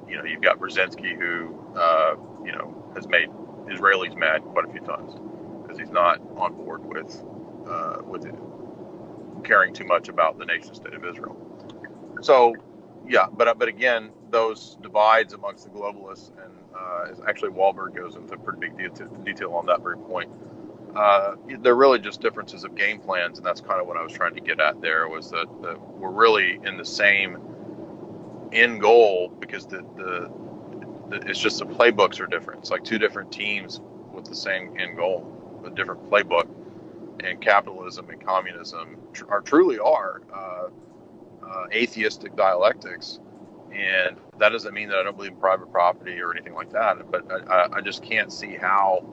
You've got Brzezinski who has made Israelis mad quite a few times because he's not on board with caring too much about the nation state of Israel. So yeah, but again, those divides amongst the globalists, and actually Wahlberg goes into pretty big detail on that very point. They're really just differences of game plans, and that's kind of what I was trying to get at there, was that we're really in the same end goal, because it's just the playbooks are different. It's like two different teams with the same end goal, a different playbook. And capitalism and communism truly are atheistic dialectics, and that doesn't mean that I don't believe in private property or anything like that, but I just can't see how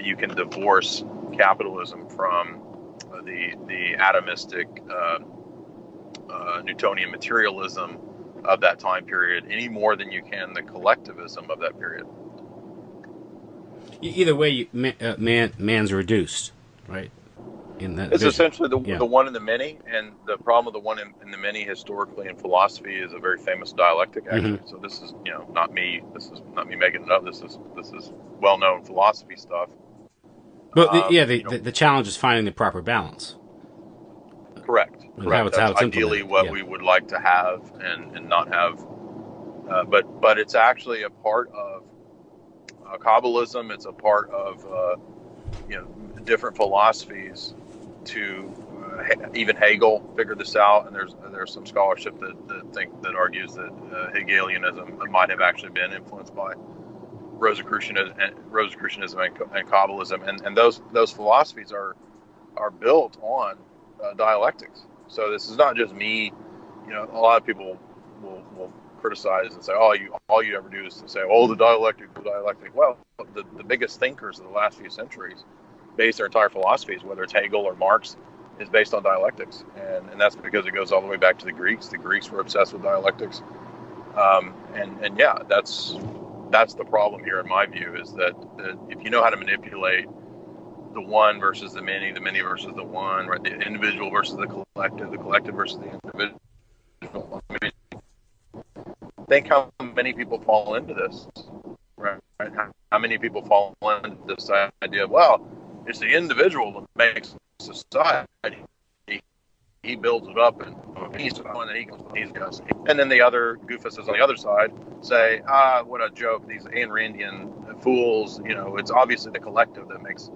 you can divorce capitalism from the atomistic Newtonian materialism of that time period any more than you can the collectivism of that period. Either way, man's reduced, right? In that it's vision. Essentially the one in the many, and the problem with the one in the many historically in philosophy is a very famous dialectic, actually. So this is not me. This is not me making it up. This is well known philosophy stuff. But the challenge is finding the proper balance. Correct. That's ideally what we would like to have and not have. But it's actually a part of Kabbalism. It's a part of different philosophies. To even Hegel figured this out, and there's some scholarship that argues that Hegelianism might have actually been influenced by Rosicrucianism and Kabbalism, and those philosophies are built on dialectics. So this is not just me. A lot of people will criticize and say, all you ever do is to say, the dialectic. Well, the biggest thinkers of the last few centuries base their entire philosophies, whether it's Hegel or Marx, is based on dialectics, and that's because it goes all the way back to the Greeks. The Greeks were obsessed with dialectics, that's the problem here in my view, is that if you know how to manipulate the one versus the many versus the one, right, the individual versus the collective versus the individual. I mean, think how many people fall into this, right? How many people fall into this idea of, it's the individual that makes society. He builds it up, and he's the one that he goes. And then the other goofuses on the other side say, what a joke! These Ayn Randian fools. It's obviously the collective that makes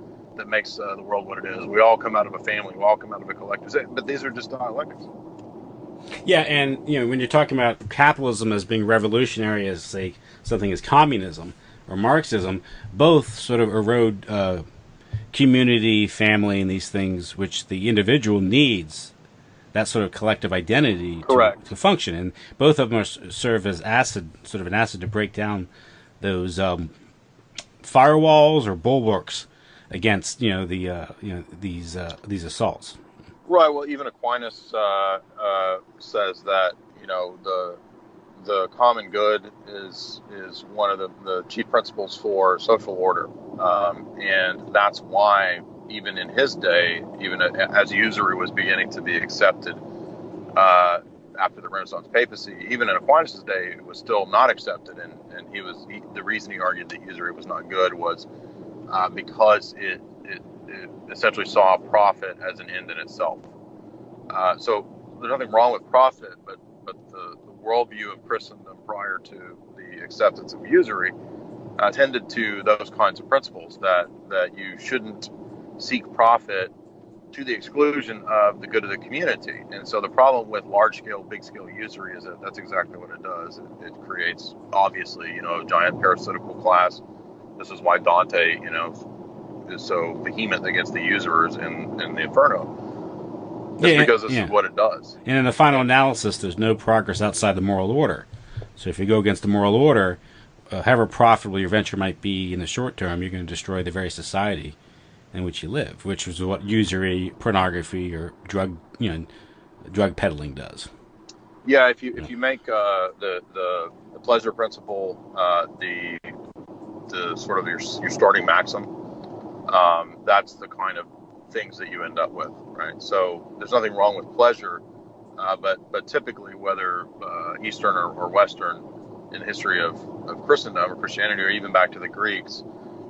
the world what it is. We all come out of a family. We all come out of a collective. But these are just dialectics. Yeah, and when you're talking about capitalism as being revolutionary, as say something as communism or Marxism, both sort of erode community, family, and these things which the individual needs, that sort of collective identity to function. And both of them serve as sort of an acid to break down those firewalls or bulwarks against these assaults. Right. Well, even Aquinas says that the common good is one of the chief principles for social order, and that's why even in his day, even as usury was beginning to be accepted after the Renaissance papacy, even in Aquinas' day, it was still not accepted, and the reason he argued that usury was not good was because it essentially saw profit as an end in itself. So there's nothing wrong with profit, but the worldview of Christendom prior to the acceptance of usury tended to those kinds of principles, that you shouldn't seek profit to the exclusion of the good of the community. And so the problem with large-scale, big-scale usury is that that's exactly what it does. It creates, obviously, a giant parasitical class. This is why Dante, is so vehement against the usurers in the Inferno. Because this is what it does. And in the final analysis, there's no progress outside the moral order. So if you go against the moral order, however profitable your venture might be in the short term, you're going to destroy the very society in which you live, which is what usury, pornography, or drug peddling does. Yeah, if you make the pleasure principle the sort of your starting maxim, that's the kind of things that you end up with, right? So there's nothing wrong with pleasure, but typically, whether Eastern or Western, in the history of Christendom or Christianity, or even back to the Greeks,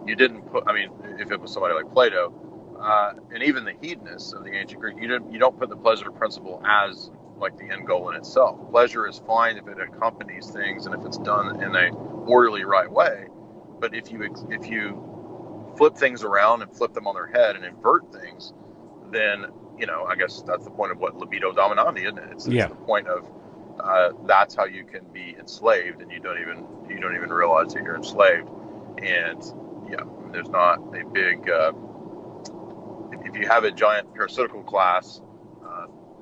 you didn't put. I mean, if it was somebody like Plato, and even the hedonists of the ancient Greek, you don't put the pleasure principle as like the end goal in itself. Pleasure is fine if it accompanies things and if it's done in a orderly, right way. But if you flip things around and flip them on their head and invert things, then I guess that's the point of what libido dominandi, isn't it? It's the point of that's how you can be enslaved, and you don't even realize that you're enslaved. And there's not a big if you have a giant parasitical class,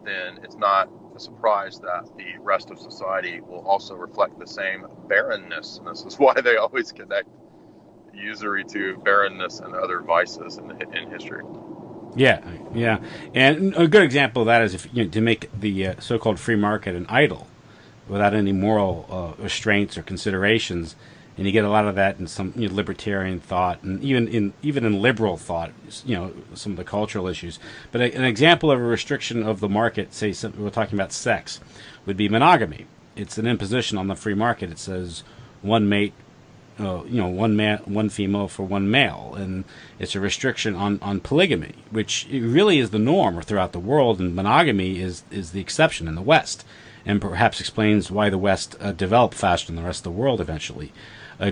then it's not a surprise that the rest of society will also reflect the same barrenness. And this is why they always connect usury to barrenness and other vices in history. Yeah. And a good example of that is if to make the so-called free market an idol, without any moral restraints or considerations. And you get a lot of that in some libertarian thought, and even in liberal thought, some of the cultural issues. But an example of a restriction of the market, say we're talking about sex, would be monogamy. It's an imposition on the free market. It says one mate, one female for one male, and it's a restriction on polygamy, which really is the norm throughout the world, and monogamy is the exception in the West, and perhaps explains why the West developed faster than the rest of the world eventually.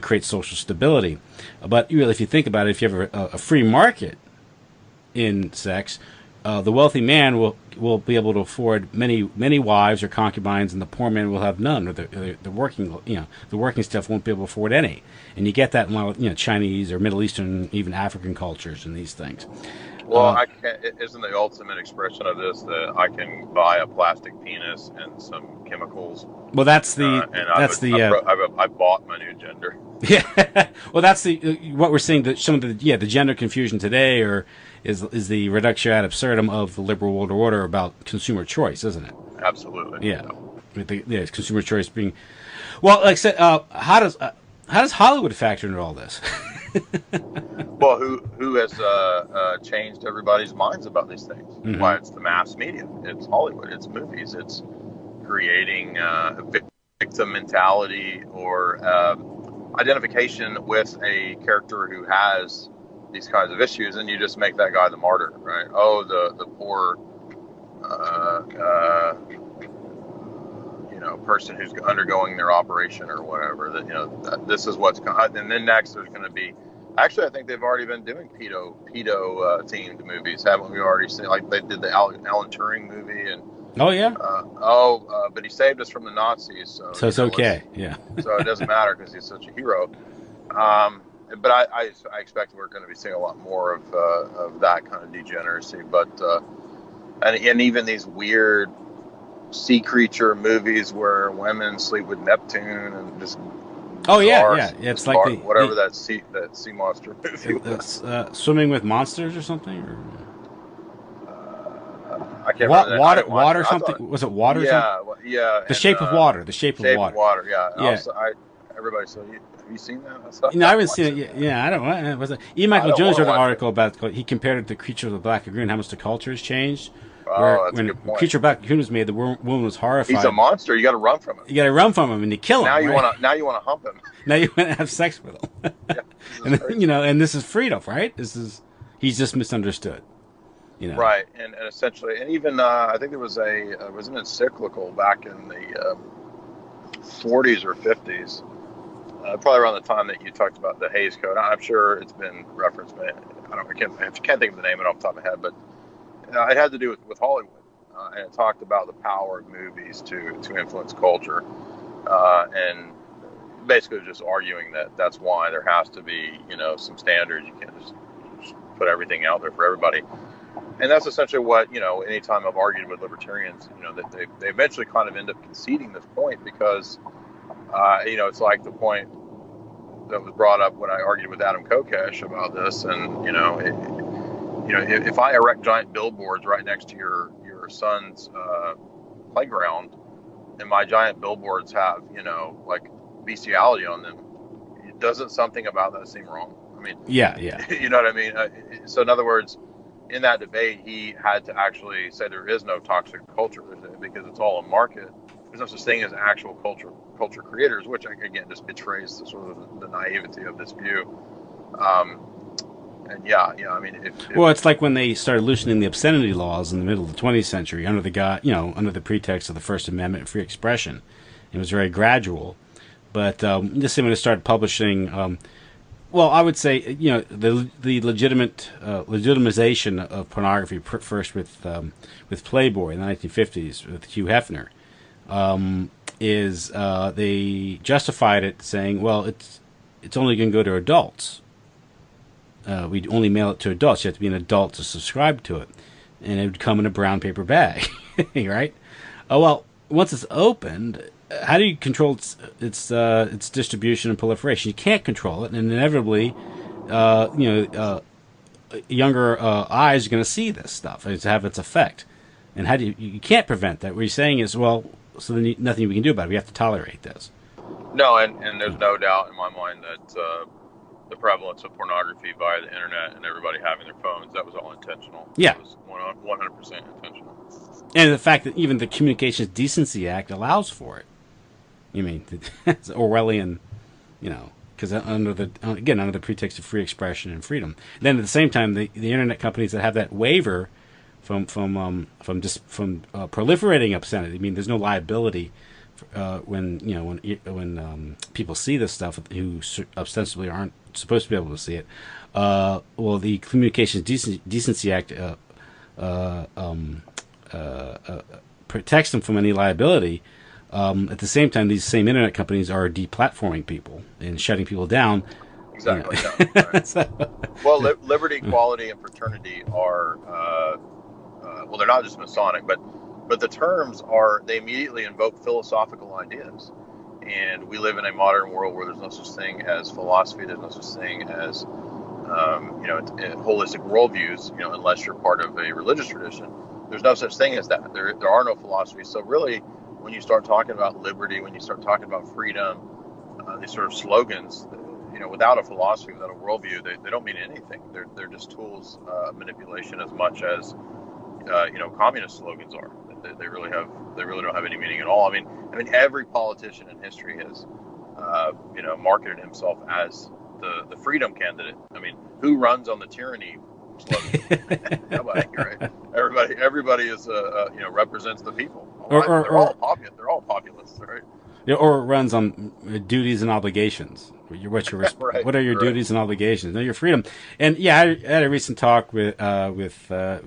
Creates social stability. But really, if you think about it, if you have a free market in sex, the wealthy man will be able to afford many wives or concubines, and the poor man will have none, or the working stuff won't be able to afford any. And you get that in Chinese or Middle Eastern, even African cultures and these things. Well, isn't the ultimate expression of this that I can buy a plastic penis and some chemicals? Well, I bought my new gender. Yeah. Well, that's what we're seeing. That some of the gender confusion today, is the reduction ad absurdum of the liberal world order about consumer choice, isn't it? Absolutely. Yeah. Consumer choice being. Well, like I said, how does Hollywood factor into all this? Well, who has changed everybody's minds about these things? Mm-hmm. Why, it's the mass media. It's Hollywood. It's movies. It's creating victim mentality or identification with a character who has these kinds of issues, and you just make that guy the martyr, right? Oh, the poor person who's undergoing their operation or whatever. That this is what's and then next there's going to be. Actually, I think they've already been doing pedo themed movies, haven't we already seen? Like they did the Alan Turing movie, and oh yeah, but he saved us from the Nazis, so it's okay, yeah. So it doesn't matter because he's such a hero. But I expect we're going to be seeing a lot more of that kind of degeneracy. But and even these weird sea creature movies where women sleep with Neptune and just. Oh yeah. It's like that sea monster movie. It's Swimming with Monsters or something. Or? I can't remember. Water something. Was it Water? Yeah, something? Yeah. The Shape of Water. The Shape of Water. Yeah. Yeah. Also, everybody said, have you seen that? No, I haven't seen it. Yeah, I don't. Was it? E. Michael Jones wrote an article about. He compared it to Creature of the Black Lagoon. How much the culture has changed. That's when a good point. Creature of the Black Lagoon was made, the woman was horrified. He's a monster. You got to run from him. You got to run from him, and you kill him. Now you want to hump him. Now you want to have sex with him. Yeah, and this is freedom, right? He's just misunderstood. Right, and essentially, and even I think there was was an encyclical back in the 40s or 50s, probably around the time that you talked about the Hays Code. I'm sure it's been referenced, but I can't think of the name of it off the top of my head, but it had to do with Hollywood, and it talked about the power of movies to influence culture, and basically just arguing that that's why there has to be some standards. You can't just put everything out there for everybody. And that's essentially what, anytime I've argued with libertarians, that they eventually kind of end up conceding this point because, it's like the point that was brought up when I argued with Adam Kokesh about this. And, if I erect giant billboards right next to your son's playground and my giant billboards have, like bestiality on them, doesn't something about that seem wrong? I mean, yeah. You know what I mean? So in other words, in that debate, he had to actually say there is no toxic culture because it's all a market. There's no such thing as actual culture creators, which again just betrays the sort of the naivety of this view. And I mean, well, it's like when they started loosening the obscenity laws in the middle of the 20th century under the pretext of the First Amendment and free expression. It was very gradual, but just when they started publishing. Well, I would say the legitimization of pornography first with Playboy in the 1950s with Hugh Hefner is they justified it saying, well, it's only going to go to adults. We'd only mail it to adults. You have to be an adult to subscribe to it, and it would come in a brown paper bag, right? Oh well, once it's opened. How do you control its distribution and proliferation? You can't control it, and inevitably, younger eyes are going to see this stuff. It's have its effect, and how do you can't prevent that? What you're saying is, well, so then nothing we can do about it. We have to tolerate this. No, and there's no doubt in my mind that the prevalence of pornography via the internet and everybody having their phones, that was all intentional. Yeah. It was 100% intentional. And the fact that even the Communications Decency Act allows for it. You mean, it's Orwellian, because under the pretext of free expression and freedom. Then at the same time, the internet companies that have that waiver from proliferating obscenity. I mean, there's no liability when people see this stuff who ostensibly aren't supposed to be able to see it. Well, the Communications Decency Act protects them from any liability. At the same time, these same internet companies are deplatforming people and shutting people down. Exactly. Yeah, right. Well, liberty, equality, and fraternity are well, they're not just Masonic, but the terms they immediately invoke philosophical ideas. And we live in a modern world where there's no such thing as philosophy. There's no such thing as holistic worldviews. Unless you're part of a religious tradition, there's no such thing as that. There are no philosophies. So really, when you start talking about liberty, when you start talking about freedom, these sort of slogans, without a philosophy, without a worldview, they don't mean anything. They're just tools of manipulation as much as communist slogans are. They really don't have any meaning at all. I mean, every politician in history has marketed himself as the freedom candidate. I mean, who runs on the tyranny slogan? Nobody, right? Everybody is represents the people. They're all populists, right? Or it runs on duties and obligations. Right, what are your duties and obligations? No, your freedom. And yeah, I had a recent talk with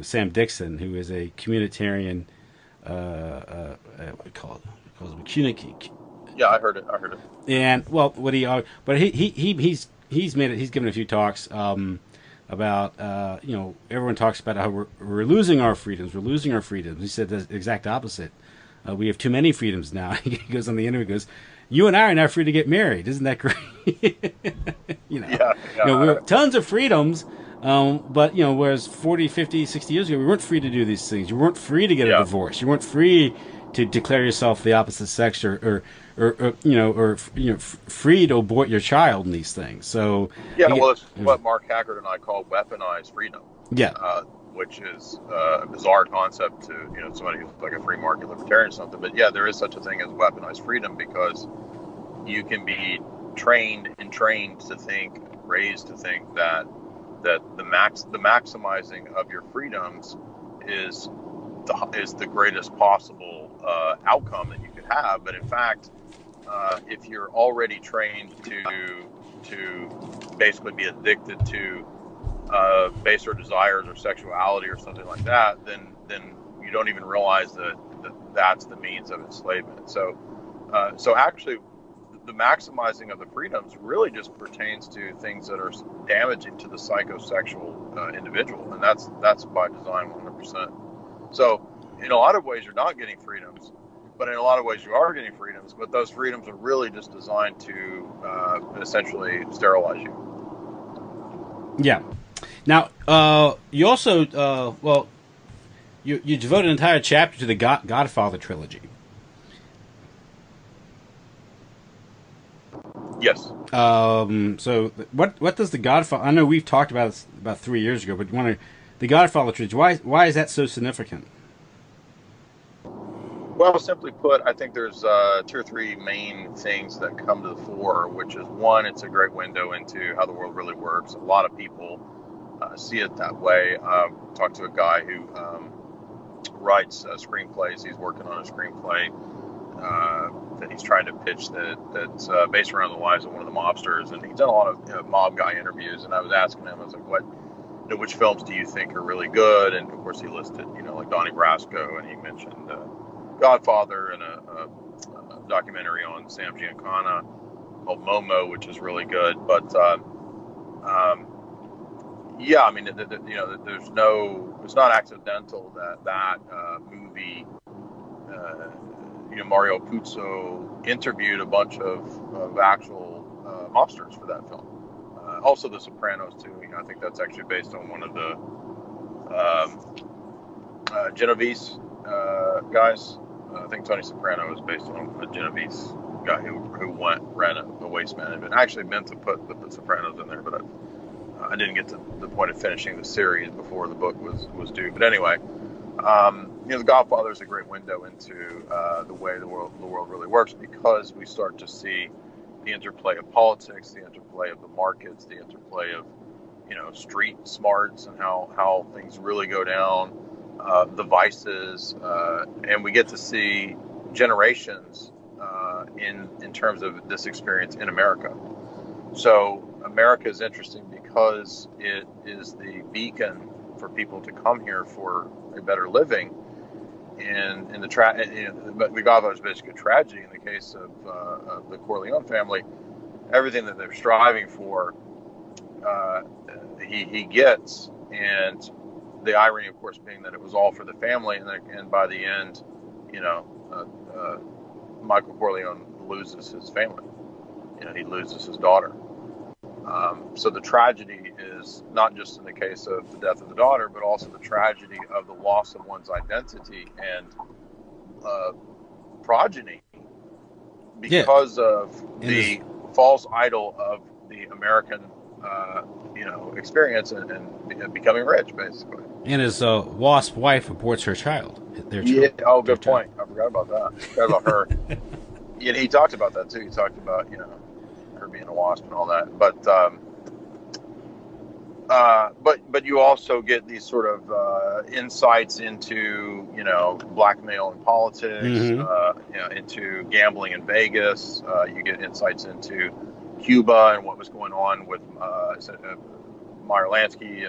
Sam Dixon, who is a communitarian. What do you call it? Yeah, I heard it. And well, he's given a few talks about everyone talks about how we're losing our freedoms. We're losing our freedoms. He said the exact opposite. We have too many freedoms now. He goes on the interview, goes, "You and I are now free to get married. Isn't that great?" We have tons of freedoms, but whereas 40, 50, 60 years ago, we weren't free to do these things. You weren't free to get a divorce. You weren't free to declare yourself the opposite sex, or free to abort your child in these things. So it's what Mark Haggard and I call weaponized freedom. Yeah. Which is a bizarre concept to somebody who's like a free market libertarian or something. But yeah, there is such a thing as weaponized freedom, because you can be trained to think, raised to think that the maximizing of your freedoms is the greatest possible outcome that you could have. But in fact, if you're already trained to basically be addicted to baser desires or sexuality or something like that, then you don't even realize that's the means of enslavement. So actually, the maximizing of the freedoms really just pertains to things that are damaging to the psychosexual individual, and that's by design 100%. So in a lot of ways, you're not getting freedoms, but in a lot of ways, you are getting freedoms. But those freedoms are really just designed to essentially sterilize you. Yeah. Now, you also, you devote an entire chapter to the Godfather Trilogy. Yes. So, what does the Godfather? I know we've talked about this about 3 years ago, but the Godfather Trilogy. Why is that so significant? Well, simply put, I think there's 2 or 3 main things that come to the fore, which is, one, it's a great window into how the world really works. A lot of people see it that way. Talked to a guy who writes screenplays. He's working on a screenplay that he's trying to pitch that's based around the lives of one of the mobsters, and he's done a lot of mob guy interviews. And I was asking him, I was like, which films do you think are really good? And of course, he listed like Donnie Brasco, and he mentioned Godfather and a documentary on Sam Giancana called Momo, which is really good. But yeah, I mean, it's not accidental that movie, Mario Puzo interviewed a bunch of actual mobsters for that film. Also, The Sopranos too. I think that's actually based on one of the Genovese guys. I think Tony Soprano is based on a Genovese guy who ran a waste management. I actually meant to put the Sopranos in there, but I didn't get to the point of finishing the series before the book was due. But anyway, The Godfather is a great window into the way the world really works, because we start to see the interplay of politics, the interplay of the markets, the interplay of street smarts, and how things really go down, the vices, and we get to see generations in terms of this experience in America. So America is interesting because it is the beacon for people to come here for a better living. And in the Godfather is basically a tragedy. In the case of the Corleone family, everything that they're striving for, he gets, and the irony, of course, being that it was all for the family, and by the end, Michael Corleone loses his family. He loses his daughter. So the tragedy is not just in the case of the death of the daughter, but also the tragedy of the loss of one's identity and progeny because of the false idol of the American, experience and becoming rich, basically. And his WASP wife aborts her child. Good point. I forgot about that. I forgot about her. Yeah, he talked about that too. He talked about her being a wasp and all that. But you also get these sort of insights into blackmail in politics, into gambling in Vegas. You get insights into Cuba and what was going on with Meyer Lansky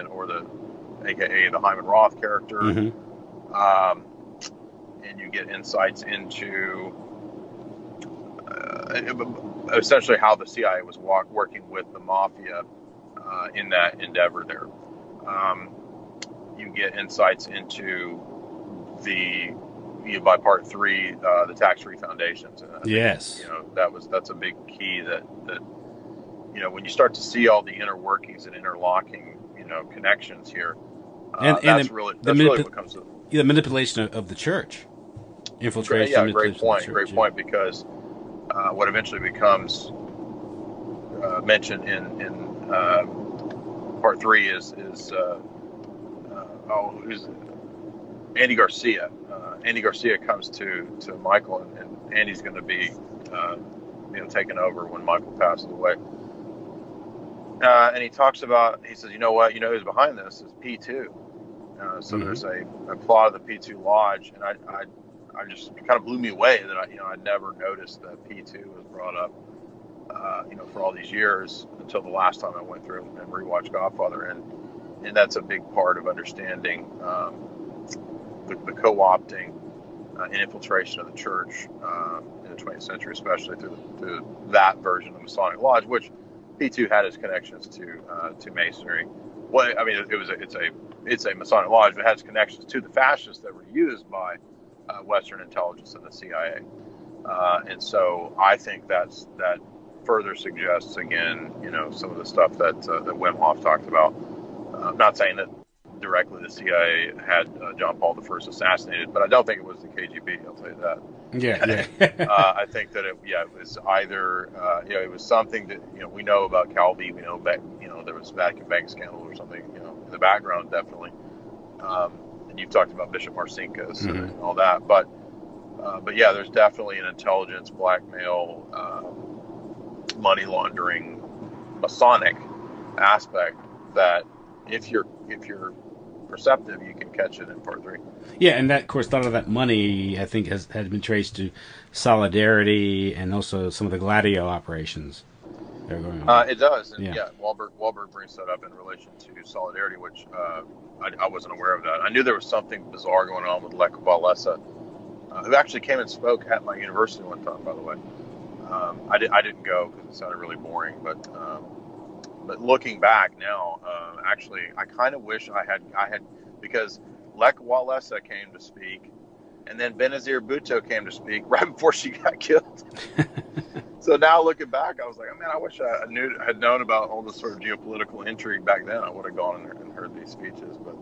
aka the Hyman Roth character, and you get insights into essentially how the CIA was working with the mafia in that endeavor there. You get insights into by part 3, the tax-free foundations. Yes. That's a big key that when you start to see all the inner workings and interlocking, connections here, that's really what comes to the manipulation of the church. Infiltration. Yeah, great point, because what eventually becomes mentioned in part 3 is who's Andy Garcia. Andy Garcia comes to Michael, and Andy's going to be taken over when Michael passes away. And he says, you know what, who's behind this is P2. So there's a plot of the P2 Lodge, and I just kind of blew me away that I'd never noticed that P2 was brought up, for all these years until the last time I went through and rewatched Godfather, and that's a big part of understanding the co-opting and infiltration of the church in the 20th century, especially through that version of Masonic Lodge, which P2 had its connections to Masonry. Well, I mean, it's a Masonic Lodge, but it has connections to the fascists that were used by Western intelligence and the CIA. And so I think that further suggests, again, some of the stuff that Wim Hof talked about. I'm not saying that directly the CIA had John Paul I assassinated, but I don't think it was the KGB. I'll tell you that. Yeah. I think that it was either it was something that we know about Calvi. We know there was Vatican bank scandal or something in the background, definitely. And you've talked about Bishop Marcinkus and all that, but yeah, there's definitely an intelligence, blackmail, money laundering, Masonic aspect that if you're perceptive, you can catch it in part 3. Yeah, and that, of course, a lot of that money, I think, has been traced to Solidarity and also some of the Gladio operations that are going on. It does, and Wahlberg brings that up in relation to Solidarity, which I wasn't aware of that. I knew there was something bizarre going on with Lech Walesa, who actually came and spoke at my university one time, by the way. I didn't go because it sounded really boring, but looking back now, actually, I kind of wish I had, because Lech Walesa came to speak, and then Benazir Bhutto came to speak right before she got killed. So now looking back, I was like, oh, man, I wish I had known about all this sort of geopolitical intrigue back then. I would have gone in there and heard these speeches, but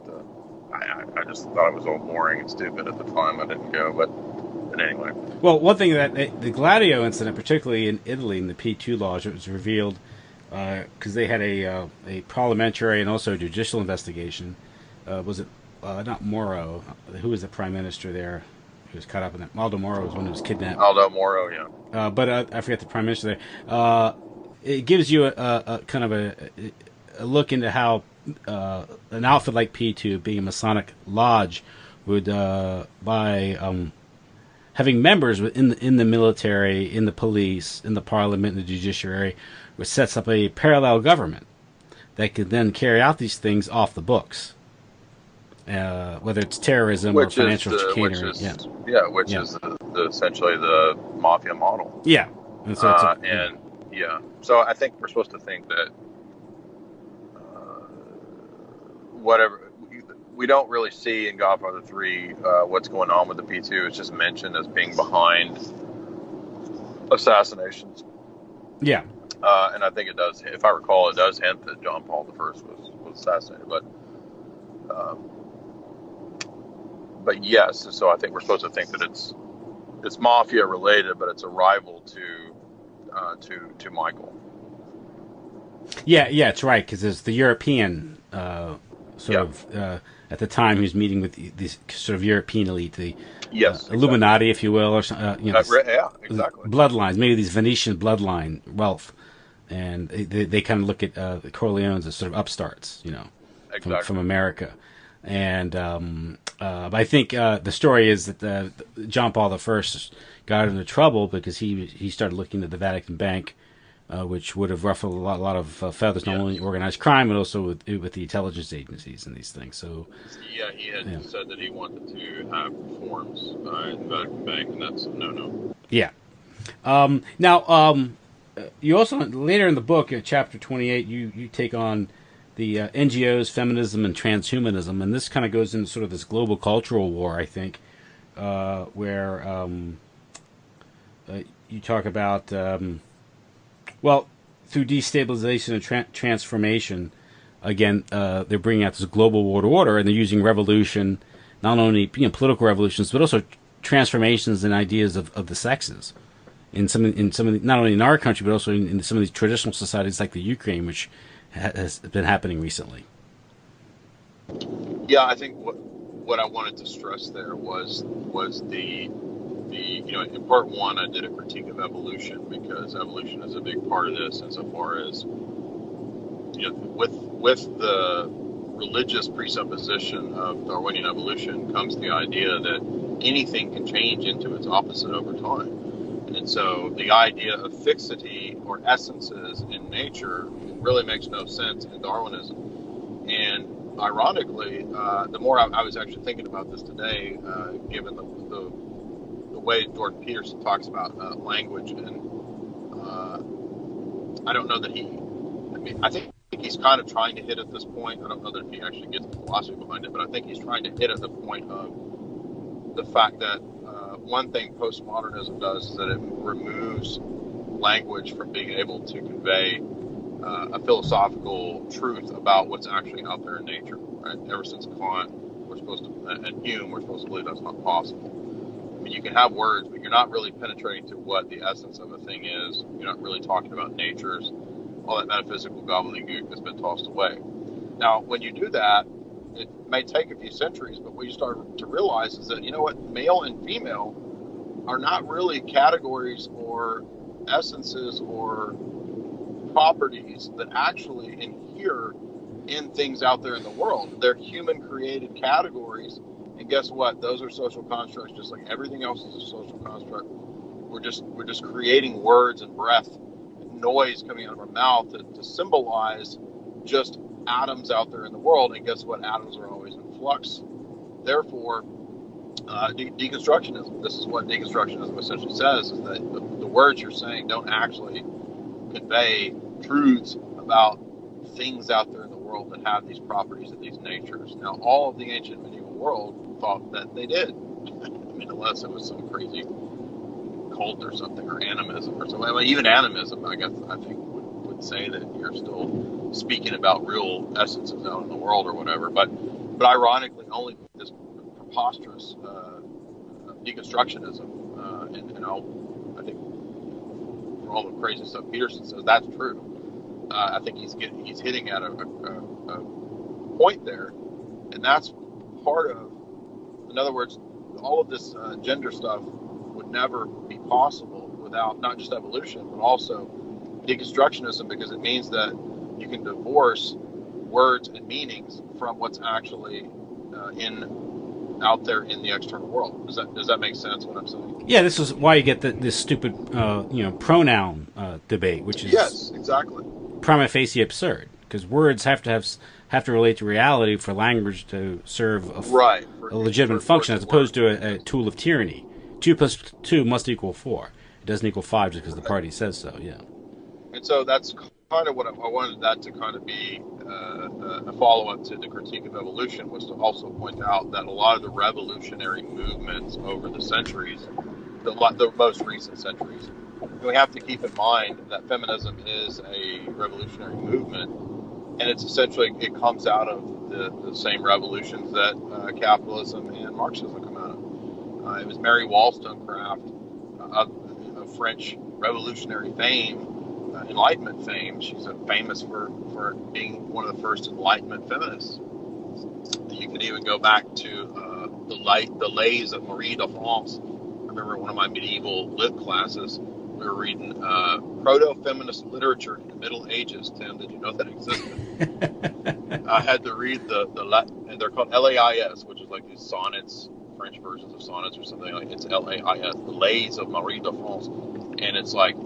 I just thought it was all boring and stupid at the time. I didn't go, But anyway. Well, one thing that the Gladio incident, particularly in Italy, in the P2 laws, it was revealed because they had a parliamentary and also judicial investigation. Was it not Moro? Who was the prime minister there? He was caught up in that. Aldo Moro was when he was kidnapped. Aldo Moro, yeah. But I forget the prime minister there. It gives you a kind of a look into how an outfit like P2, being a Masonic lodge, would by having members in the military, in the police, in the parliament, in the judiciary, which sets up a parallel government that could then carry out these things off the books, whether it's terrorism or financial chicanery. Which is essentially the mafia model. Yeah, and so so I think we're supposed to think that whatever. We don't really see in Godfather 3 what's going on with the P2. It's just mentioned as being behind assassinations. Yeah. And I think it does, if I recall, it does hint that John Paul I was assassinated. But yes, so I think we're supposed to think that it's mafia related, but it's a rival to Michael. Yeah, it's right, because there's the European at the time he was meeting with this sort of European elite, the Illuminati, if you will, or exactly. Bloodlines, maybe these Venetian bloodline wealth, and they kind of look at the Corleones as sort of upstarts, from America. And but I think the story is that John Paul I got into trouble because he started looking at the Vatican Bank, which would have ruffled a lot of feathers, not only organized crime, but also with the intelligence agencies and these things. So he had said that he wanted to have reforms in the Vatican Bank, and that's a no-no. Yeah. Now, you also, later in the book, chapter 28, you take on the NGOs, feminism, and transhumanism, and this kind of goes into sort of this global cultural war, I think, where you talk about, through destabilization and transformation, again, they're bringing out this global world order, and they're using revolution, not only political revolutions, but also transformations and ideas of the sexes in some of the, not only in our country, but also in some of these traditional societies like the Ukraine, which has been happening recently. Yeah, I think what I wanted to stress there was the in part one I did a critique of evolution, because evolution is a big part of this, insofar as with the religious presupposition of Darwinian evolution comes the idea that anything can change into its opposite over time. And so the idea of fixity or essences in nature really makes no sense in Darwinism. And ironically, the more I was actually thinking about this today, given the way Jordan Peterson talks about language, and I don't know that I think he's kind of trying to hit at this point. I don't know that he actually gets the philosophy behind it, but I think he's trying to hit at the point of the fact that one thing postmodernism does is that it removes language from being able to convey a philosophical truth about what's actually out there in nature. Right? Ever since Kant, and Hume, we're supposed to believe that's not possible. I mean, you can have words, but you're not really penetrating to what the essence of a thing is. You're not really talking about natures, all that metaphysical gobbledygook that's been tossed away. Now, when you do that, it may take a few centuries, but what you start to realize is that, male and female are not really categories or essences or properties that actually inhere in things out there in the world. They're human-created categories, and guess what? Those are social constructs, just like everything else is a social construct. We're just creating words and breath, and noise coming out of our mouth to symbolize just atoms out there in the world. And guess what? Atoms are always in flux. Therefore, deconstructionism. This is what deconstructionism essentially says: is that the words you're saying don't actually convey truths about things out there in the world that have these properties and these natures. Now, all of the ancient medieval world thought that they did. I mean, unless it was some crazy cult or something, or animism or something. I mean, even animism, I think would say that you're still speaking about real essences out in the world or whatever. But ironically, only this preposterous deconstructionism, and I think for all the crazy stuff Peterson says, that's true. I think he's hitting at a point there, and that's part of. In other words, all of this gender stuff would never be possible without not just evolution, but also deconstructionism, because it means that you can divorce words and meanings from what's actually out there in the external world. Does that make sense what I'm saying? Yeah, this is why you get this stupid pronoun debate, which is yes, exactly, prima facie absurd, because words have to relate to reality for language to serve a legitimate function, as opposed to a tool of tyranny. 2 + 2 must equal 4. It doesn't equal 5 just because the party says so. Yeah. And so that's kind of what I wanted that to kind of be a follow-up to the critique of evolution, was to also point out that a lot of the revolutionary movements over the centuries, the most recent centuries, we have to keep in mind that feminism is a revolutionary movement, and it's essentially, it comes out of the same revolutions that capitalism and Marxism come out of. It was Mary Wollstonecraft, of French revolutionary fame, Enlightenment fame. She's famous for being one of the first Enlightenment feminists. You can even go back to the lays of Marie de France. I remember one of my medieval lit classes, we were reading proto-feminist literature in the Middle Ages. Tim, did you know that existed? I had to read and they're called LAIS, which is like these sonnets, French versions of sonnets or something like. It's LAIS, the Lays of Marie de France, and it's like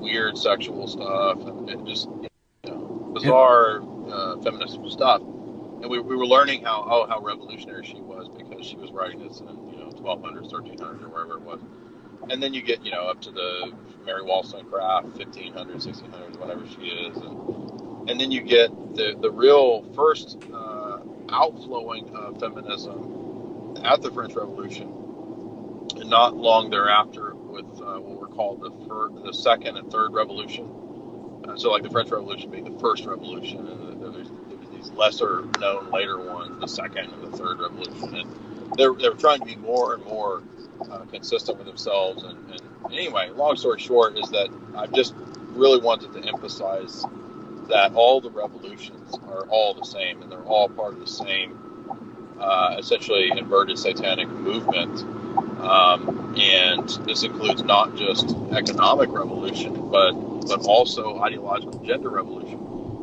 weird sexual stuff and just bizarre feminist stuff. And we were learning how revolutionary she was, because she was writing this in 1200s, 1300s, or wherever it was. And then you get up to the Mary Wollstonecraft, 1500s, 1600s, whatever she is, and then you get the real first outflowing of feminism at the French Revolution, and not long thereafter with what were called the Second and Third Revolution. So like the French Revolution being the first revolution, and there's these lesser known later ones, the Second and the Third Revolution, and they were trying to be more and more consistent with themselves. And anyway, long story short is that I just really wanted to emphasize that all the revolutions are all the same, and they're all part of the same essentially inverted satanic movement. And this includes not just economic revolution, but also ideological gender revolution.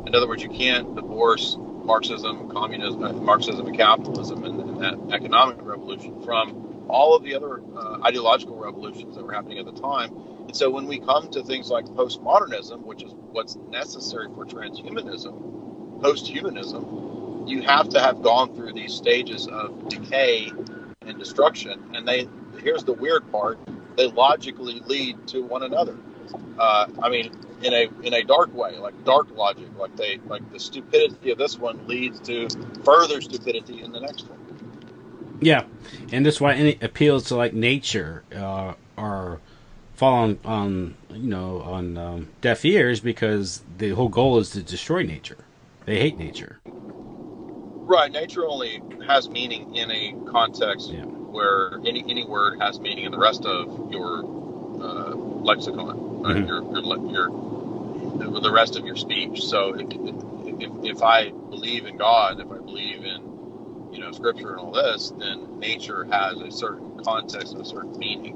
In other words, you can't divorce Marxism, Marxism and capitalism and that economic revolution from all of the other ideological revolutions that were happening at the time. And so when we come to things like postmodernism, which is what's necessary for transhumanism, posthumanism, you have to have gone through these stages of decay and destruction. And here's the weird part: they logically lead to one another. I mean, in a dark way, like dark logic, like the stupidity of this one leads to further stupidity in the next one. Yeah, and that's why any appeals to like nature are falling on deaf ears, because the whole goal is to destroy nature. They hate nature. Right, nature only has meaning in a context where any word has meaning in the rest of your lexicon, right? Mm-hmm. The rest of your speech. So if I believe in God, if I believe in Scripture and all this, then nature has a certain context and a certain meaning.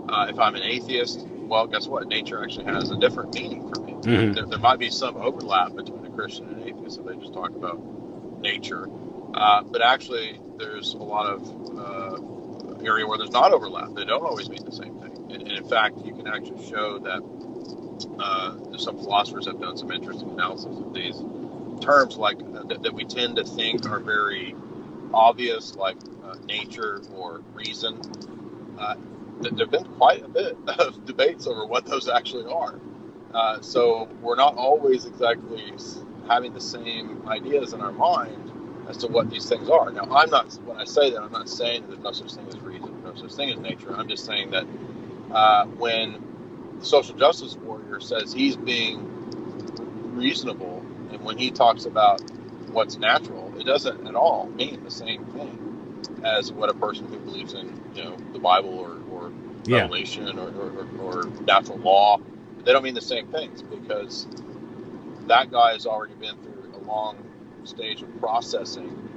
If I'm an atheist, well, guess what? Nature actually has a different meaning for me. Mm-hmm. There might be some overlap between a Christian and an atheist if they just talk about nature. But actually, there's a lot of area where there's not overlap. They don't always mean the same thing. And in fact, you can actually show that some philosophers have done some interesting analysis of these terms, like that we tend to think are very obvious, like nature or reason. There have been quite a bit of debates over what those actually are. So we're not always exactly having the same ideas in our mind as to what these things are. Now, when I say that, I'm not saying that there's no such thing as reason, no such thing as nature. I'm just saying that when the social justice warrior says he's being reasonable, and when he talks about what's natural, it doesn't at all mean the same thing. as what a person who believes in, the Bible or Revelation or natural law. They don't mean the same things, because that guy has already been through a long stage of processing.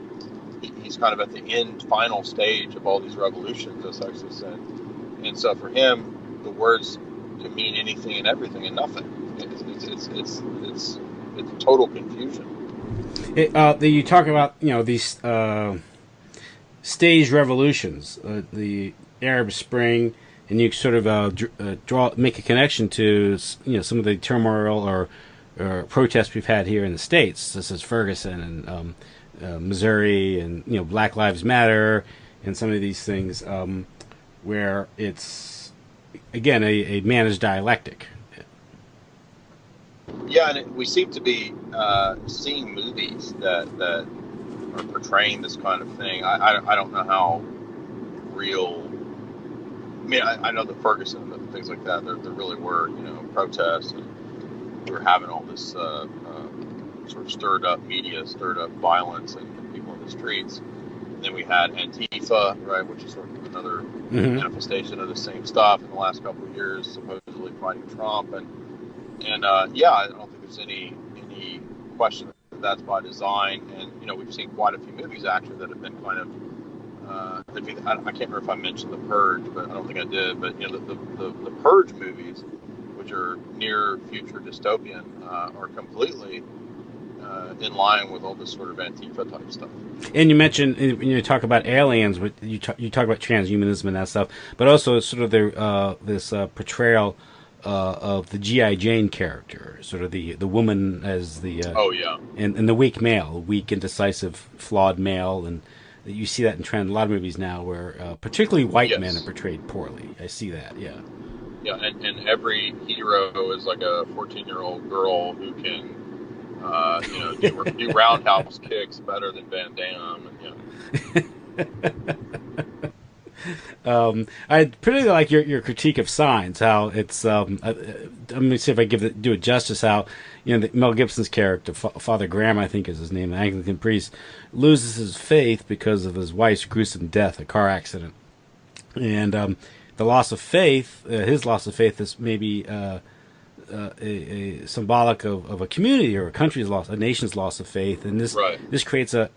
He's kind of at the final stage of all these revolutions, as Huxley said. And so for him, the words can mean anything and everything and nothing. It's total confusion. You talk about these staged revolutions, the Arab Spring, and you sort of make a connection to some of the turmoil or protests we've had here in the States, such as Ferguson and Missouri, and Black Lives Matter, and some of these things where it's again a managed dialectic. Yeah, and we seem to be seeing movies that are portraying this kind of thing. I don't know how real. I mean, I know the Ferguson and things like that. There really were protests, and we were having all this sort of stirred up violence and people in the streets. And then we had Antifa, right, which is sort of another manifestation of the same stuff in the last couple of years, supposedly fighting Trump. And yeah, I don't think there's any question that that's by design. And we've seen quite a few movies actually that have been kind of I can't remember if I mentioned The Purge, but I don't think I did. But the Purge movies, which are near future dystopian, are completely in line with all this sort of Antifa type stuff. And you mentioned, when you talk about aliens, you talk about transhumanism and that stuff, but also sort of this portrayal of the G.I. Jane character, sort of the woman as the and the weak male, weak, indecisive, flawed male, and you see that in a lot of movies now, where particularly white men are portrayed poorly. I see that, yeah. Yeah, and every hero is like a 14-year-old girl who can do roundhouse kicks better than Van Damme. I particularly like your critique of Signs. How it's let me see if I do it justice. How Mel Gibson's character, Father Graham, I think is his name, an Anglican priest, loses his faith because of his wife's gruesome death, a car accident, and the loss of faith, his loss of faith, is maybe a symbolic of a community or a nation's loss of faith, and this creates a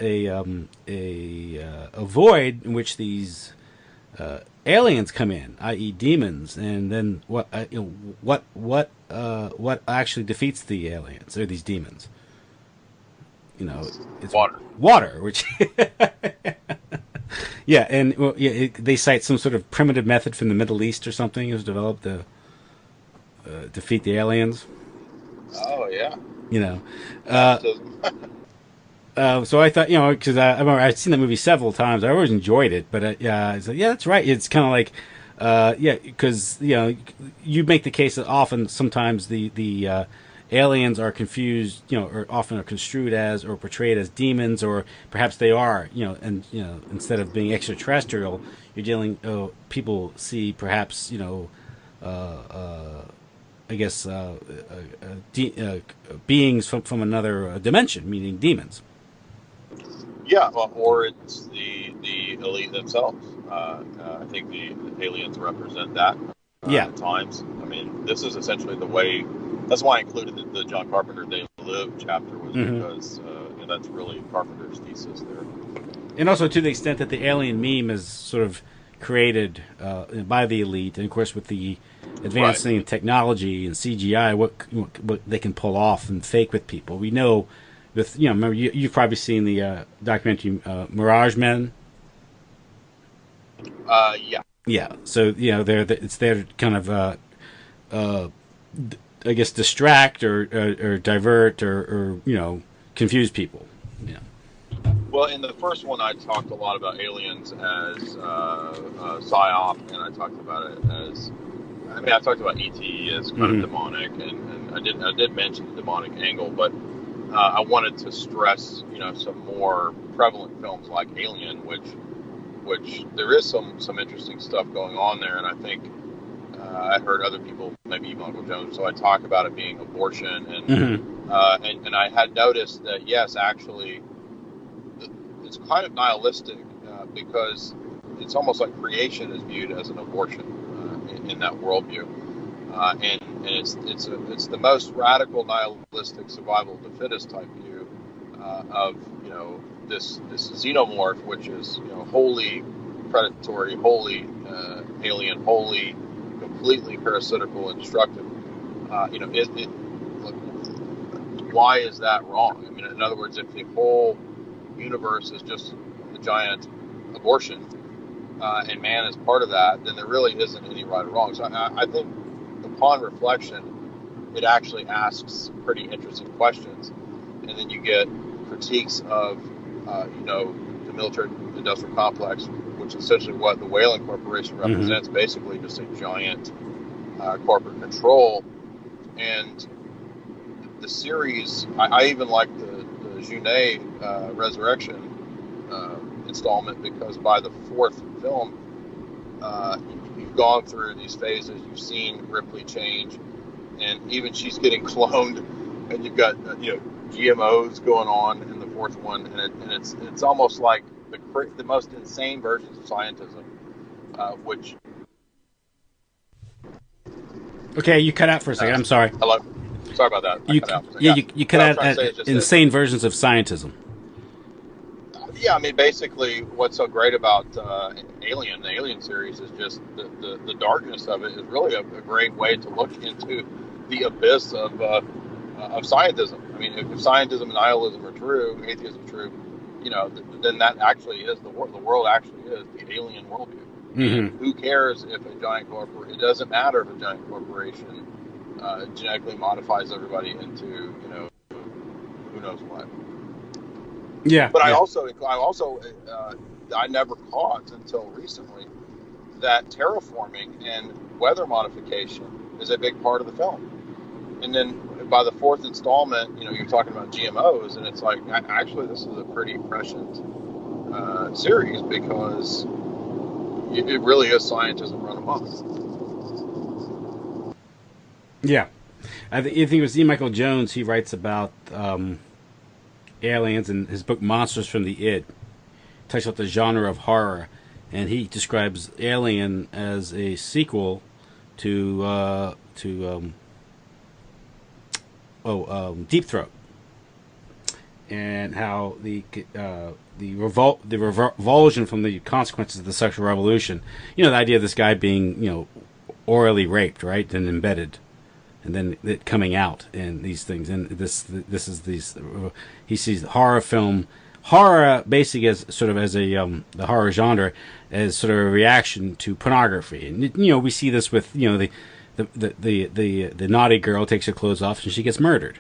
void in which these aliens come in, i.e., demons, and then what actually defeats the aliens or these demons? It's water, which yeah, and they cite some sort of primitive method from the Middle East or something. It was developed to defeat the aliens. Oh yeah. So I thought, because I remember I'd seen the movie several times. I always enjoyed it, but I said, yeah, that's right. It's kind of like, because you make the case that sometimes the aliens are confused, or often are construed as or portrayed as demons, or perhaps they are, and instead of being extraterrestrial, you're dealing. People see perhaps, I guess beings from another dimension, meaning demons. Yeah, or it's the elite themselves. I think the aliens represent that. At times. I mean, this is essentially the way. That's why I included the John Carpenter "They Live" chapter, was because that's really Carpenter's thesis there. And also to the extent that the alien meme is sort of created by the elite, and of course with the advancing in technology and CGI, what they can pull off and fake with people. We know. Remember, you've probably seen the documentary Mirage Men. Yeah. Yeah. So it's there to kind of, I guess, distract or divert or confuse people. Yeah. Well, in the first one, I talked a lot about aliens as psyop, and I talked about it as. I talked about ET as kind of demonic, and I did mention the demonic angle, but. I wanted to stress, some more prevalent films like Alien, which there is some interesting stuff going on there, and I think I heard other people, maybe even Uncle Jones, so I talk about it being abortion, and I had noticed that yes, actually, it's kind of nihilistic because it's almost like creation is viewed as an abortion in that worldview, and it's the most radical nihilistic survival of the fittest type view of this xenomorph, which is wholly predatory, wholly alien, wholly completely parasitical and destructive. Why is that wrong? I mean, in other words, if the whole universe is just a giant abortion, and man is part of that, then there really isn't any right or wrong. So I think upon reflection, it actually asks pretty interesting questions. And then you get critiques of, the military-industrial complex, which is essentially what the Whaling Corporation represents, basically just a giant corporate control. And the series, I even like the Junet Resurrection installment, because by the fourth film, you've gone through these phases, you've seen Ripley change, and even she's getting cloned, and you've got GMOs going on in the fourth one, and it's almost like the most insane versions of scientism, which. Okay, you cut out for a second. I'm sorry. Hello. Sorry about that. You cut out at insane versions of scientism. Yeah, I mean, basically, what's so great about the Alien series is just the darkness of it is really a great way to look into the abyss of scientism. I mean, if scientism and nihilism are true, atheism is true, then that actually is the world. The world actually is the alien worldview. Mm-hmm. Who cares if a giant corporation? It doesn't matter if a giant corporation genetically modifies everybody into who knows what. Yeah. But I also I never caught until recently that terraforming and weather modification is a big part of the film. And then by the fourth installment, you're talking about GMOs, and it's like, actually, this is a pretty prescient series, because it really is scientism run amok. Yeah. I think it was E. Michael Jones. He writes about aliens in his book Monsters from the Id. Talks about the genre of horror, and he describes Alien as a sequel to Deep Throat, and how the revulsion from the consequences of the sexual revolution. The idea of this guy being orally raped, right, and embedded, and then it coming out, and these things, and this is these. He sees horror basically as sort of as the horror genre as sort of a reaction to pornography, and we see this with the naughty girl takes her clothes off and she gets murdered,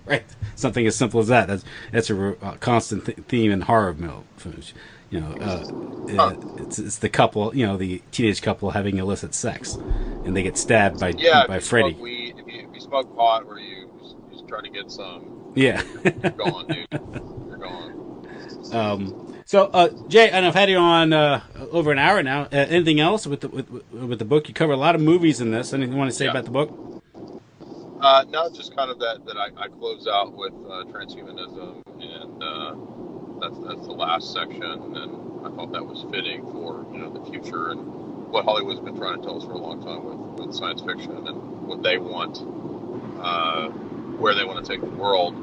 right? Something as simple as that. That's a constant theme in horror films. It's the couple, the teenage couple having illicit sex, and they get stabbed by Freddy. If you smoke pot, or you just try to get some. Yeah. You're gone, dude. You're gone. So, Jay, I've had you on over an hour now. Anything else with the book? You cover a lot of movies in this. Anything you want to say about the book? No, just kind of that I close out with transhumanism, and that's the last section, and I thought that was fitting for the future and what Hollywood's been trying to tell us for a long time with science fiction and what they want, where they want to take the world.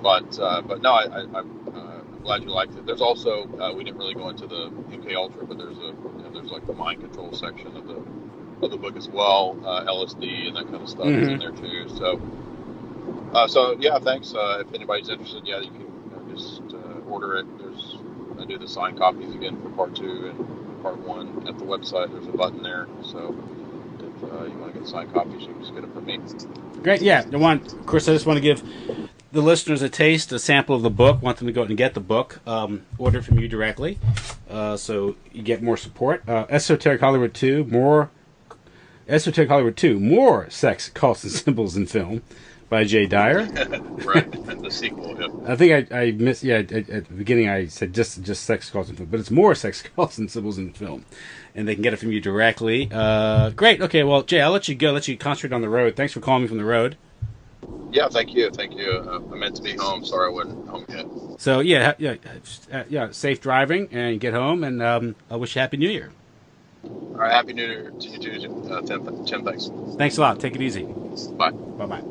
But no, I'm glad you liked it. There's also we didn't really go into the MK Ultra, but there's like the mind control section of the book as well, LSD and that kind of stuff is in there too. So yeah, thanks. If anybody's interested, you can just order it. I do the signed copies again for part 2 and part 1 at the website. There's a button there, so if you want to get signed copies, you can just get it from me. Great, yeah. Of course, I just want to give the listeners a sample of the book. Want them to go out and get the book. Order it from you directly, so you get more support. Esoteric Hollywood 2, more sex, cults, and symbols in film, by J. Dyer. Right, and the sequel. Yep. I think I missed. Yeah, at the beginning I said just sex, cults, and film, but it's more sex, cults, and symbols in film, and they can get it from you directly. Great. Okay. Well, Jay, I'll let you go. Let you concentrate on the road. Thanks for calling me from the road. Yeah, thank you. I meant to be home. Sorry I wasn't home yet. So yeah, safe driving and get home, and I wish you Happy New Year. All right, Happy New Year to you too, Tim. Thanks. Thanks a lot. Take it easy. Bye. Bye bye.